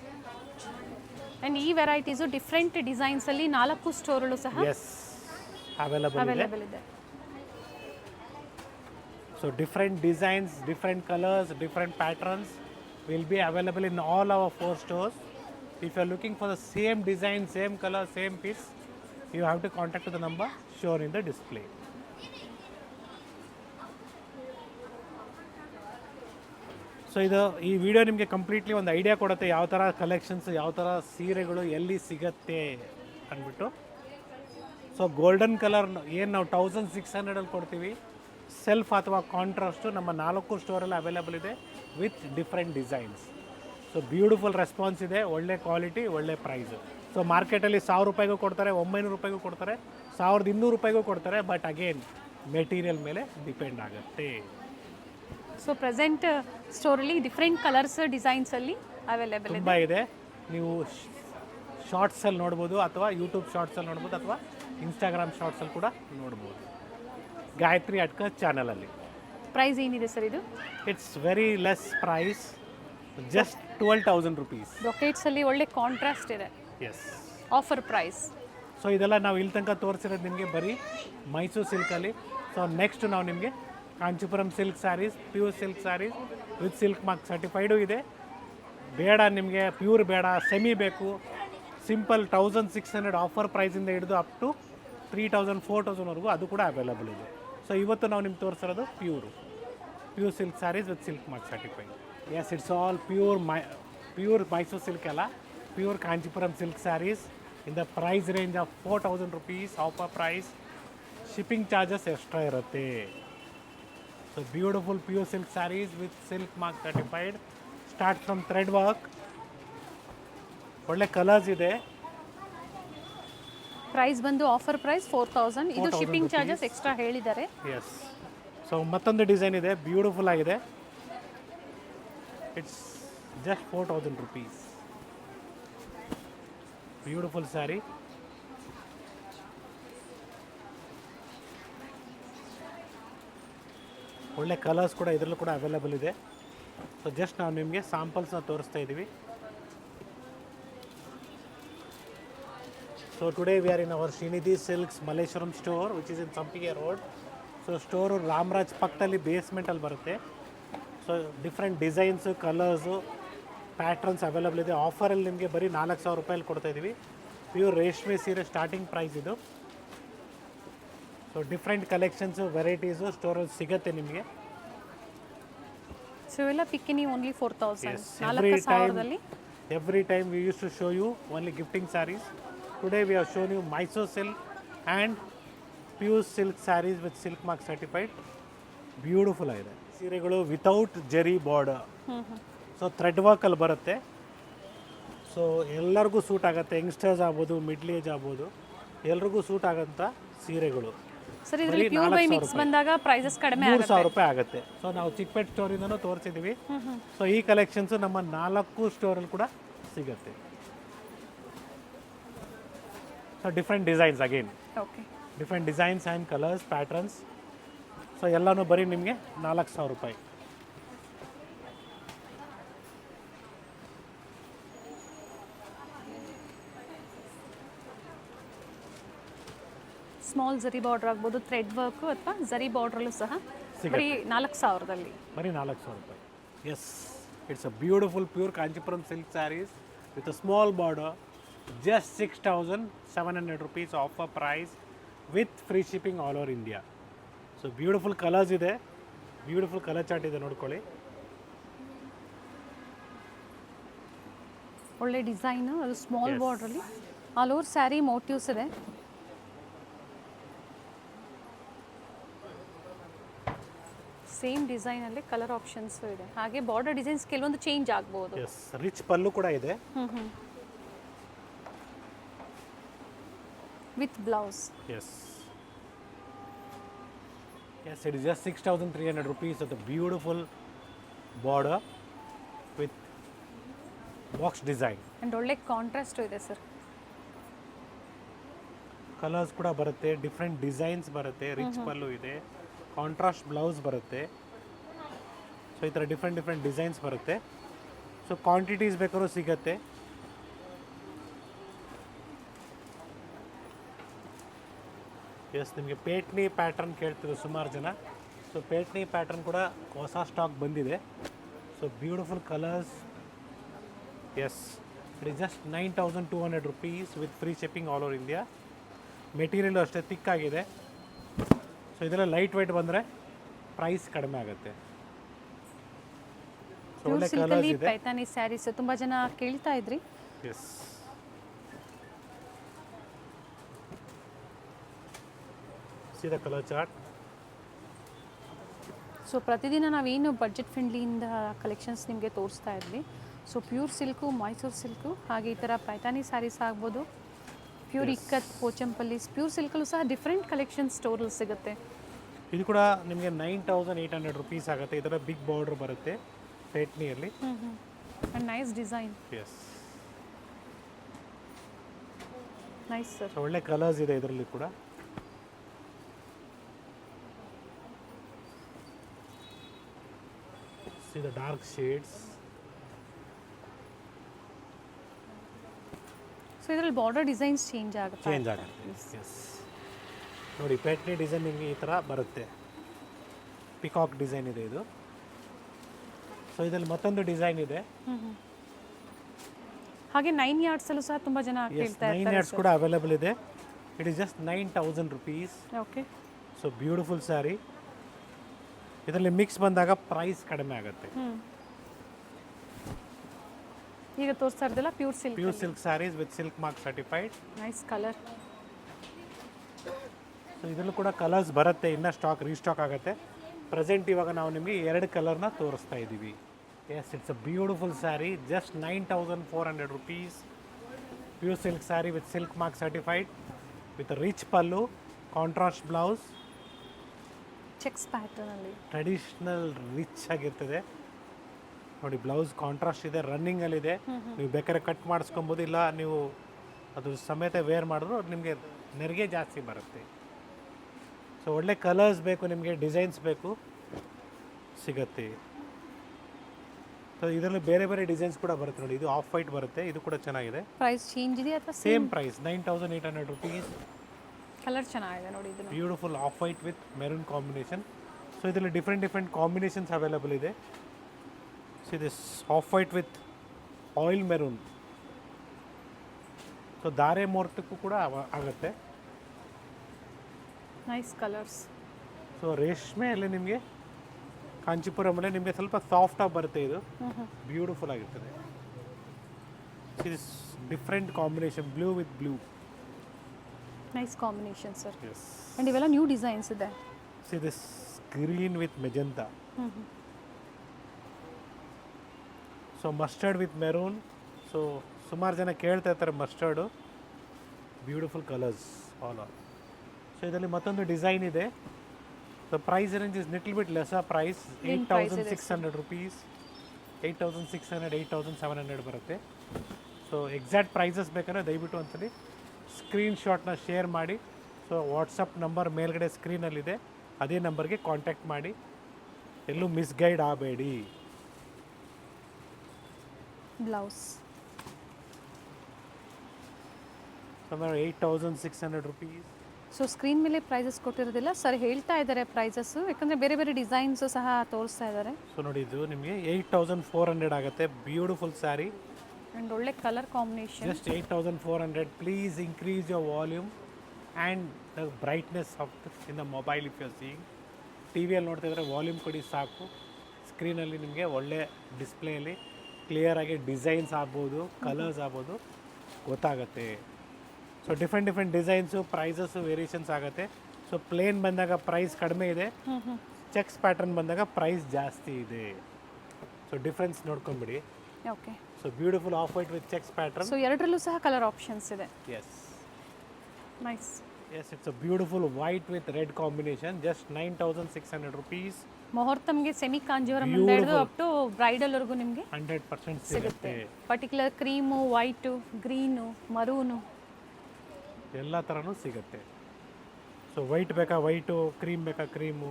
And ಈ ವೆರೈಟೀಸು ಡಿಫ್ರೆಂಟ್ ಡಿಸೈನ್ಸಲ್ಲಿ 4 ಸ್ಟೋರ್ಗಳು ಸಹ ಎಸ್ ಅವೈಲಬಲ್ ಇದೆ. So different designs, different colours, different patterns will be available in all our 4 stores. If you are looking for the same design, same color, same piece, you have to contact the number shown in the display. So ಇದು ಈ video ನಿಮಗೆ completely ಒಂದು idea ಕೊಡುತ್ತೆ ಯಾವ ಥರ collections, ಯಾವ ಥರ ಸೀರೆಗಳು ಎಲ್ಲಿ ಸಿಗತ್ತೆ ಅಂದ್ಬಿಟ್ಟು. ಸೊ ಗೋಲ್ಡನ್ ಕಲರ್ ಏನು ನಾವು 1,600 ಕೊಡ್ತೀವಿ, ಸೆಲ್ಫ್ ಅಥವಾ ಕಾಂಟ್ರಾಸ್ಟು ನಮ್ಮ 4 ಸ್ಟೋರಲ್ಲಿ ಅವೈಲೇಬಲ್ ಇದೆ with different designs. So beautiful response ಇದೆ, ಒಳ್ಳೆ ಕ್ವಾಲಿಟಿ, ಒಳ್ಳೆ ಪ್ರೈಸು. ಸೊ ಮಾರ್ಕೆಟಲ್ಲಿ 1,000 ರೂಪಾಯಿಗೂ ಕೊಡ್ತಾರೆ, 900 ರೂಪಾಯಿಗೂ ಕೊಡ್ತಾರೆ, 1,200 ರೂಪಾಯಿಗೂ ಕೊಡ್ತಾರೆ. ಬಟ್ ಅಗೇನ್ ಮೆಟೀರಿಯಲ್ ಮೇಲೆ ಡಿಪೆಂಡ್ ಆಗುತ್ತೆ. ಸೊ ಪ್ರೆಸೆಂಟ್ ಸ್ಟೋರಲ್ಲಿ ಡಿಫ್ರೆಂಟ್ ಕಲರ್ಸ್ ಡಿಸೈನ್ಸಲ್ಲಿ ಅವೈಲೇಬಲ್ ತುಂಬ ಇದೆ. ನೀವು ಶಾರ್ಟ್ಸಲ್ಲಿ ನೋಡ್ಬೋದು, ಅಥವಾ ಯೂಟ್ಯೂಬ್ ಶಾರ್ಟ್ಸಲ್ಲಿ ನೋಡ್ಬೋದು, ಅಥವಾ ಇನ್ಸ್ಟಾಗ್ರಾಮ್ ಶಾರ್ಟ್ಸಲ್ಲಿ ಕೂಡ ನೋಡ್ಬೋದು. ಗಾಯತ್ರಿ ಅಡ್ಕರ್ ಚಾನಲಲ್ಲಿ. ಪ್ರೈಸ್ ಏನಿದೆ ಸರ್ ಇದು? It's very less price, just 12,000 rupees. ಬ್ರೊಕೇಟ್ಸಲ್ಲಿ ಒಳ್ಳೆ ಕಾಂಟ್ರಾಸ್ಟ್ ಇದೆ. S, offer price. ಸೊ ಇದೆಲ್ಲ ನಾವು ಇಲ್ಲಿ ತನಕ ತೋರಿಸಿರೋದು ನಿಮಗೆ ಬರೀ ಮೈಸೂರು ಸಿಲ್ಕಲ್ಲಿ. ಸೊ ನೆಕ್ಸ್ಟ್ ನಾವು ನಿಮಗೆ Kanchipuram silk saris, pure silk saris with silk mark certified ಇದೆ. ಬೇಡ ನಿಮಗೆ ಪ್ಯೂರ್ ಬೇಡ, ಸೆಮಿ ಬೇಕು, ಸಿಂಪಲ್ 1,600 ಆಫರ್ ಪ್ರೈಸಿಂದ ಹಿಡಿದು ಅಪ್ ಟು 3,000 4,000ವರೆಗೂ ಅದು ಕೂಡ ಅವೈಲಬಲ್ ಇದೆ. ಸೊ ಇವತ್ತು ನಾವು ನಿಮ್ಗೆ ತೋರಿಸಿರೋದು pure silk saris with silk mark certified. Yes, it's all pure Mysore silk ಅಲ್ಲ, pure Kanchipuram silk saris in the price range of 4,000 rupees offer price. Shipping charges extra ಇರುತ್ತೆ. So beautiful pure silk saris with silk mark certified. Start from thread work, ಒಳ್ಳೆ colours ಇದೆ. Price ಬಂದು offer price 4,000. ಇದು shipping charges extra ಹೇಳಿದ್ದಾರೆ. Yes. So ಮತ್ತೊಂದು design ಇದೆ, beautiful ಆಗಿದೆ. It's just 4,000 rupees. Beautiful sari. ಒಳ್ಳೆ ಕಲರ್ಸ್ ಕೂಡ ಇದರಲ್ಲೂ ಕೂಡ ಅವೈಲಬಲ್ ಇದೆ. ಸೊ ಜಸ್ಟ್ ನಾವು ನಿಮಗೆ ಸ್ಯಾಂಪಲ್ಸ್ನ ತೋರಿಸ್ತಾ ಇದ್ದೀವಿ. So today we are in our Srinidhi Silks Malleshwaram store, which is in Sampige Road. So store Ramaraj ಪಕ್ಕದಲ್ಲಿ ಬೇಸ್ಮೆಂಟಲ್ಲಿ ಬರುತ್ತೆ. So different designs, colours, patterns available ಇದೆ. ಆಫರಲ್ಲಿ ನಿಮಗೆ ಬರೀ 4,000 ರೂಪಾಯಲ್ಲಿ ಕೊಡ್ತಾಯಿದ್ದೀವಿ. ಪ್ಯೂರ್ ರೇಷ್ಮೆ ಸೀರೆ ಸ್ಟಾರ್ಟಿಂಗ್ ಪ್ರೈಸ್ ಇದು. ಸೊ ಡಿಫ್ರೆಂಟ್ ಕಲೆಕ್ಷನ್ಸು, ವೆರೈಟೀಸು ಸ್ಟೋರಲ್ಲಿ ಸಿಗುತ್ತೆ ನಿಮಗೆ. ಸೊ ಎಲ್ಲ ಪಿಕ್ಕಿನಿ only 4,000. Every time we used to show you only gifting sarees. Today we have shown you Mysore silk and pure silk sarees with silk mark certified. Beautiful ಆಗಿದೆ ಸೀರೆಗಳು without ಜರಿ border. So thread ವರ್ಕಲ್ಲಿ ಬರುತ್ತೆ. So ಎಲ್ಲರಿಗೂ suit ಆಗುತ್ತೆ. Youngsters ಆಗ್ಬೋದು, middle age ಆಗ್ಬೋದು, ಎಲ್ರಿಗೂ suit ಆಗೋಂಥ ಸೀರೆಗಳು. ಸರ್ ಇದರಲ್ಲಿ ಪ್ಯೂರ್ ಬೈ ಮಿಕ್ಸ್ ಬಂದಾಗ ಪ್ರೈಸಸ್ ಕಡಿಮೆ ಆಗುತ್ತೆ. 3,000 ರೂಪಾಯಿ ಆಗುತ್ತೆ. ಸೊ ನಾವು ಚಿಕ್ಕಪೇಟ್ ಸ್ಟೋರಿಂದನೂ ತೋರಿಸಿದ್ದೀವಿ. ಸೊ ಈ ಕಲೆಕ್ಷನ್ಸು ನಮ್ಮ 4 ಸ್ಟೋರಲ್ಲಿ ಕೂಡ ಸಿಗುತ್ತೆ. So different designs again, okay, different designs and colours, patterns. So ಎಲ್ಲನೂ ಬರೀ ನಿಮಗೆ 4,000 ರೂಪಾಯಿ. ಸ್ಮಾಲ್ ಜರಿ ಬಾರ್ಡರ್ ಆಗ್ಬೋದು, ಥ್ರೆಡ್ ವರ್ಕು ಅಥವಾ ಜರಿ ಬಾರ್ಡ್ರಲ್ಲೂ ಸಹ ಬರೀ 4,000ದಲ್ಲಿ. ಬರೀ 4,000 ರೂಪಾಯಿ. Yes, it's a beautiful pure Kanchipuram silk saris with a small border. Just 6,700 rupees offer price with free shipping all over India. So beautiful colours ಇದೆ, ಬ್ಯೂಟಿಫುಲ್ ಕಲರ್ ಚಾರ್ಟ್ ಇದೆ, ನೋಡ್ಕೊಳ್ಳಿ. ಒಳ್ಳೆ ಡಿಸೈನು, ಅದು ಸ್ಮಾಲ್ ಬಾರ್ಡ್ರಲ್ಲಿ ಆಲ್ ಓವರ್ ಸ್ಯಾರಿ ಮೋಟಿವ್ಸ್ ಇದೆ. Same ಡಿಸೈನಲ್ಲಿ colour options ಇದೆ. ಹಾಗೆ ಬಾರ್ಡರ್ ಡಿಸೈನ್ಸ್ ಕೆಲವೊಂದು ಚೇಂಜ್ ಆಗ್ಬೋದು. ಎಸ್, ರಿಚ್ ಪಲ್ಲು ಕೂಡ ಇದೆ with blouse. Yes, yes, it is just 6,300 rupees of the beautiful border with box design. And ಒಳ್ಳೆ ಕಾಂಟ್ರಾಸ್ಟ್ ಇದೆ ಸರ್. ಕಲರ್ಸ್ ಕೂಡ ಬರುತ್ತೆ, ಡಿಫ್ರೆಂಟ್ ಡಿಸೈನ್ಸ್ ಬರುತ್ತೆ, ರಿಚ್ ಪಲ್ಲು ಇದೆ, ಕಾಂಟ್ರಾಸ್ಟ್ ಬ್ಲೌಸ್ ಬರುತ್ತೆ. ಸೊ ಈ ಥರ ಡಿಫ್ರೆಂಟ್ ಡಿಸೈನ್ಸ್ ಬರುತ್ತೆ. ಸೊ ಕ್ವಾಂಟಿಟೀಸ್ ಬೇಕಾದ್ರೂ ಸಿಗುತ್ತೆ. ಎಸ್, ನಿಮಗೆ ಪೇಟ್ನಿ ಪ್ಯಾಟ್ರನ್ ಕೇಳ್ತಿದ್ರು ಸುಮಾರು ಜನ. ಸೊ ಪೇಟ್ನಿ ಪ್ಯಾಟ್ರನ್ ಕೂಡ ಹೊಸ ಸ್ಟಾಕ್ ಬಂದಿದೆ. So beautiful colours. Yes, it is just 9,200 rupees with free shipping all over India. Material ಅಷ್ಟೇ ತಿಕ್ಕಾಗಿದೆ. ಸೊ ಇದೆಲ್ಲ ಲೈಟ್ ವೆಯ್ಟ್ ಬಂದರೆ ಪ್ರೈಸ್ ಕಡಿಮೆ ಆಗುತ್ತೆ. ಸೊ ಒಳ್ಳೆ ಕಲರ್ಸ್ ಇದೆ. ಪೈತಾನಿ ಸ್ಯಾರೀಸ್ ತುಂಬ ಜನ ಕೇಳ್ತಾ ಇದ್ರಿ. Yes, see the colour chart. So ಪ್ರತಿದಿನ ನಾವೇನು ಬಡ್ಜೆಟ್ ಫ್ರೆಂಡ್ಲಿಯಿಂದ ಕಲೆಕ್ಷನ್ಸ್ ನಿಮಗೆ ತೋರಿಸ್ತಾ ಇದ್ವಿ. So pure silk, Mysuru silk, ಹಾಗೆ ಈ ಥರ ಪೈತಾನಿ ಸ್ಯಾರೀಸ್ ಆಗ್ಬೋದು, ಪ್ಯೂರ್ ಇಕ್ಕತ್, ಪೋಚಂಪಲ್ಲಿಸ್, ಪ್ಯೂರ್ ಸಿಲ್ಕಲ್ಲೂ ಸಹ ಡಿಫ್ರೆಂಟ್ ಕಲೆಕ್ಷನ್ ಸ್ಟೋರಲ್ಲಿ ಸಿಗುತ್ತೆ. ಇದು ಕೂಡ ನಿಮಗೆ 9,800 rupees ಆಗುತ್ತೆ. ಇದರ ಬಿಗ್ ಬಾರ್ಡರ್ ಬರುತ್ತೆ ಪೇಟ್ನಿಯಲ್ಲಿ. And nice design. Yes, nice sir. ಒಳ್ಳೆ ಕಲರ್ಸ್ ಇದೆ ಇದರಲ್ಲಿ ಕೂಡ. See the dark shades. So ಇದರಲ್ಲಿ ಬಾರ್ಡರ್ ಡಿಸೈನ್ಸ್ ಚೇಂಜ್ ಆಗುತ್ತೆ. ಎಸ್, ನೋಡಿ ಪೇಟ್ನಿ ಡಿಸೈನ್ ನಿಮಗೆ ಈ ಥರ ಬರುತ್ತೆ. ಪಿಕಾಕ್ ಡಿಸೈನ್ ಇದೆ ಇದು. ಸೊ ಇದರಲ್ಲಿ ಮತ್ತೊಂದು ಡಿಸೈನ್ ಇದೆ. ಹಾಗೆ 9 yardsಲ್ಲೂ ಸಹ ತುಂಬ ಜನ ಕೇಳ್ತಾ ಇರ್ತಾರೆ. 9 yards ಕೂಡ ಅವೈಲೇಬಲ್ ಇದೆ. It is just 9,000 rupees. Okay. So beautiful sari. ಇದರಲ್ಲಿ ಮಿಕ್ಸ್ ಬಂದಾಗ ಪ್ರೈಸ್ ಕಡಿಮೆ ಆಗುತ್ತೆ. ಈಗ ತೋರಿಸ್ತಾ ಇರೋದಲ್ಲ pure silk. Pure silk saris with silk mark certified. Nice colour. So ಇದರಲ್ಲೂ ಕೂಡ ಕಲರ್ಸ್ ಬರುತ್ತೆ, ಇನ್ನೂ ಸ್ಟಾಕ್ ರೀಸ್ಟಾಕ್ ಆಗುತ್ತೆ. ಪ್ರೆಸೆಂಟ್ ಇವಾಗ ನಾವು ನಿಮಗೆ 2 ಕಲರ್ನ ತೋರಿಸ್ತಾ ಇದ್ದೀವಿ. Yes, it's a beautiful sari. Just 9,400 rupees. Pure silk sari with silk mark certified with rich pallu, contrast blouse, checks ಪ್ಯಾಟರ್ನಲ್ಲಿ ಟ್ರೆಡಿಷ್ನಲ್ ರಿಚ್ ಆಗಿರ್ತದೆ. ನೋಡಿ ಬ್ಲೌಸ್ ಕಾಂಟ್ರಾಸ್ಟ್ ಇದೆ, ರನ್ನಿಂಗಲ್ಲಿದೆ. ನೀವು ಬೇಕಾದ್ರೆ ಕಟ್ ಮಾಡಿಸ್ಕೊಬೋದು, ಇಲ್ಲ ನೀವು ಅದು ಸಮೇತ ವೇರ್ ಮಾಡಿದ್ರು ನಿಮಗೆ ನೆರಿಗೆ ಜಾಸ್ತಿ ಬರುತ್ತೆ. ಸೊ ಒಳ್ಳೆ ಕಲರ್ಸ್ ಬೇಕು ನಿಮಗೆ, ಡಿಸೈನ್ಸ್ ಬೇಕು, ಸಿಗತ್ತೆ. ಸೊ ಇದರಲ್ಲಿ ಬೇರೆ ಬೇರೆ ಡಿಸೈನ್ಸ್ ಕೂಡ ಬರುತ್ತೆ. ನೋಡಿ ಇದು ಆಫ್ ವೈಟ್ ಬರುತ್ತೆ, ಇದು ಕೂಡ ಚೆನ್ನಾಗಿದೆ. ಪ್ರೈಸ್ ಚೇಂಜ್ ಇದೆ ಅಥವಾ ಸೇಮ್ ಪ್ರೈಸ್ 9,800 rupees. ಕಲರ್ ಚೆನ್ನಾಗಿದೆ ನೋಡಿ ಇದನ್ನು. Beautiful off white with maroon combination. So ಇದರಲ್ಲಿ ಡಿಫ್ರೆಂಟ್ ಕಾಂಬಿನೇಷನ್ಸ್ ಅವೈಲಬಲ್ ಇದೆ. So this of white with oil maroon. So ಧಾರೆ ಮುಹೂರ್ತಕ್ಕೂ ಕೂಡ ಆಗುತ್ತೆ. Nice colours. ಸೊ ರೇಷ್ಮೆಯಲ್ಲಿ ನಿಮಗೆ ಕಾಂಚಿಪುರಮಲ್ಲೇ ನಿಮಗೆ ಸ್ವಲ್ಪ ಸಾಫ್ಟಾಗಿ ಬರುತ್ತೆ. ಇದು ಬ್ಯೂಟಿಫುಲ್ ಆಗಿರ್ತದೆ. This different combination blue with blue. Nice combination sir. Yes. And ಇವೆಲ್ಲ ನ್ಯೂ ಡಿಸೈನ್ಸ್ ಇದೆ. See this green with magenta. So mustard with maroon. So ಸುಮಾರು ಜನ ಕೇಳ್ತಾ ಇರ್ತಾರೆ mustard. Beautiful colours all are. So ಇದರಲ್ಲಿ ಮತ್ತೊಂದು ಡಿಸೈನ್ ಇದೆ. The price range is little bit less price. 8,600 rupees. 8,600, 8,700 ಬರುತ್ತೆ. ಸೊ ಎಕ್ಸಾಕ್ಟ್ ಪ್ರೈಸಸ್ ಬೇಕಾದ್ರೆ ದಯವಿಟ್ಟು ಒಂದ್ಸಲಿ ಸ್ಕ್ರೀನ್ಶಾಟ್ನ ಶೇರ್ ಮಾಡಿ. ಸೊ ವಾಟ್ಸಪ್ ನಂಬರ್ ಮೇಲ್ಗಡೆ ಸ್ಕ್ರೀನಲ್ಲಿದೆ, ಅದೇ ನಂಬರ್ಗೆ ಕಾಂಟ್ಯಾಕ್ಟ್ ಮಾಡಿ. ಎಲ್ಲೂ ಮಿಸ್ಗೈಡ್ ಆಗಬೇಡಿ. ಬ್ಲೌಸ್ ಸುಮಾರು 8,600 rupees. ಸೊ ಸ್ಕ್ರೀನ್ ಮೇಲೆ ಪ್ರೈಸಸ್ ಕೊಟ್ಟಿರೋದಿಲ್ಲ ಸರ್, ಹೇಳ್ತಾ ಇದ್ದಾರೆ ಪ್ರೈಸಸ್ಸು, ಯಾಕಂದರೆ ಬೇರೆ ಬೇರೆ ಡಿಸೈನ್ಸು ಸಹ ತೋರಿಸ್ತಾ ಇದ್ದಾರೆ. ಸೊ ನೋಡಿ ಇದು ನಿಮಗೆ 8,400 ಆಗುತ್ತೆ. ಬ್ಯೂಟಿಫುಲ್ ಸ್ಯಾರಿ ಆ್ಯಂಡ್ ಒಳ್ಳೆ colour combination. Just 8,400. Please increase your volume and the brightness of in the mobile. If you seeing ಟಿವಿಯಲ್ಲಿ ನೋಡ್ತಾ ಇದ್ರೆ ವಾಲ್ಯೂಮ್ ಕೊಡಿ ಸಾಕು. ಸ್ಕ್ರೀನಲ್ಲಿ ನಿಮಗೆ ಒಳ್ಳೆ ಡಿಸ್ಪ್ಲೇಯಲ್ಲಿ ಕ್ಲಿಯರಾಗಿ ಡಿಸೈನ್ಸ್ ಆಗ್ಬೋದು, ಕಲರ್ಸ್ ಆಗ್ಬೋದು ಗೊತ್ತಾಗುತ್ತೆ. So different designs, prices variations ಆಗುತ್ತೆ. ಸೊ ಪ್ಲೇನ್ ಬಂದಾಗ ಪ್ರೈಸ್ ಕಡಿಮೆ ಇದೆ, ಚೆಕ್ಸ್ ಪ್ಯಾಟರ್ನ್ ಬಂದಾಗ ಪ್ರೈಸ್ ಜಾಸ್ತಿ ಇದೆ. ಸೊ ಡಿಫ್ರೆನ್ಸ್ ನೋಡ್ಕೊಂಬಿಡಿ. Okay. So beautiful off white with checks pattern. So ಎರಡರಲ್ಲೂ ಸಹ ಕಲರ್ ಆಪ್ಷನ್ಸ್ ಇದೆ. Yes nice. Yes, it's a beautiful white with red combination. Just 9,600 rupees. ಮುಹೂರ್ತಮ್ಗೆ ಸೆಮಿ ಕಾಂಜೀವರಂ ಇಂದ ಹಿಡಿದು ಅಪ್ ಟು ಬ್ರೈಡಲ್ವರೆಗೂ ನಿಮಗೆ 100% ಸಿಗುತ್ತೆ. ಸಿಗುತ್ತೆ. Particular cream, white, green, maroon ಎಲ್ಲ ಥರನೂ ಸಿಗುತ್ತೆ. ಸೊ ವೈಟ್ ಬೇಕಾ ವೈಟು, ಕ್ರೀಮ್ ಬೇಕಾ ಕ್ರೀಮು.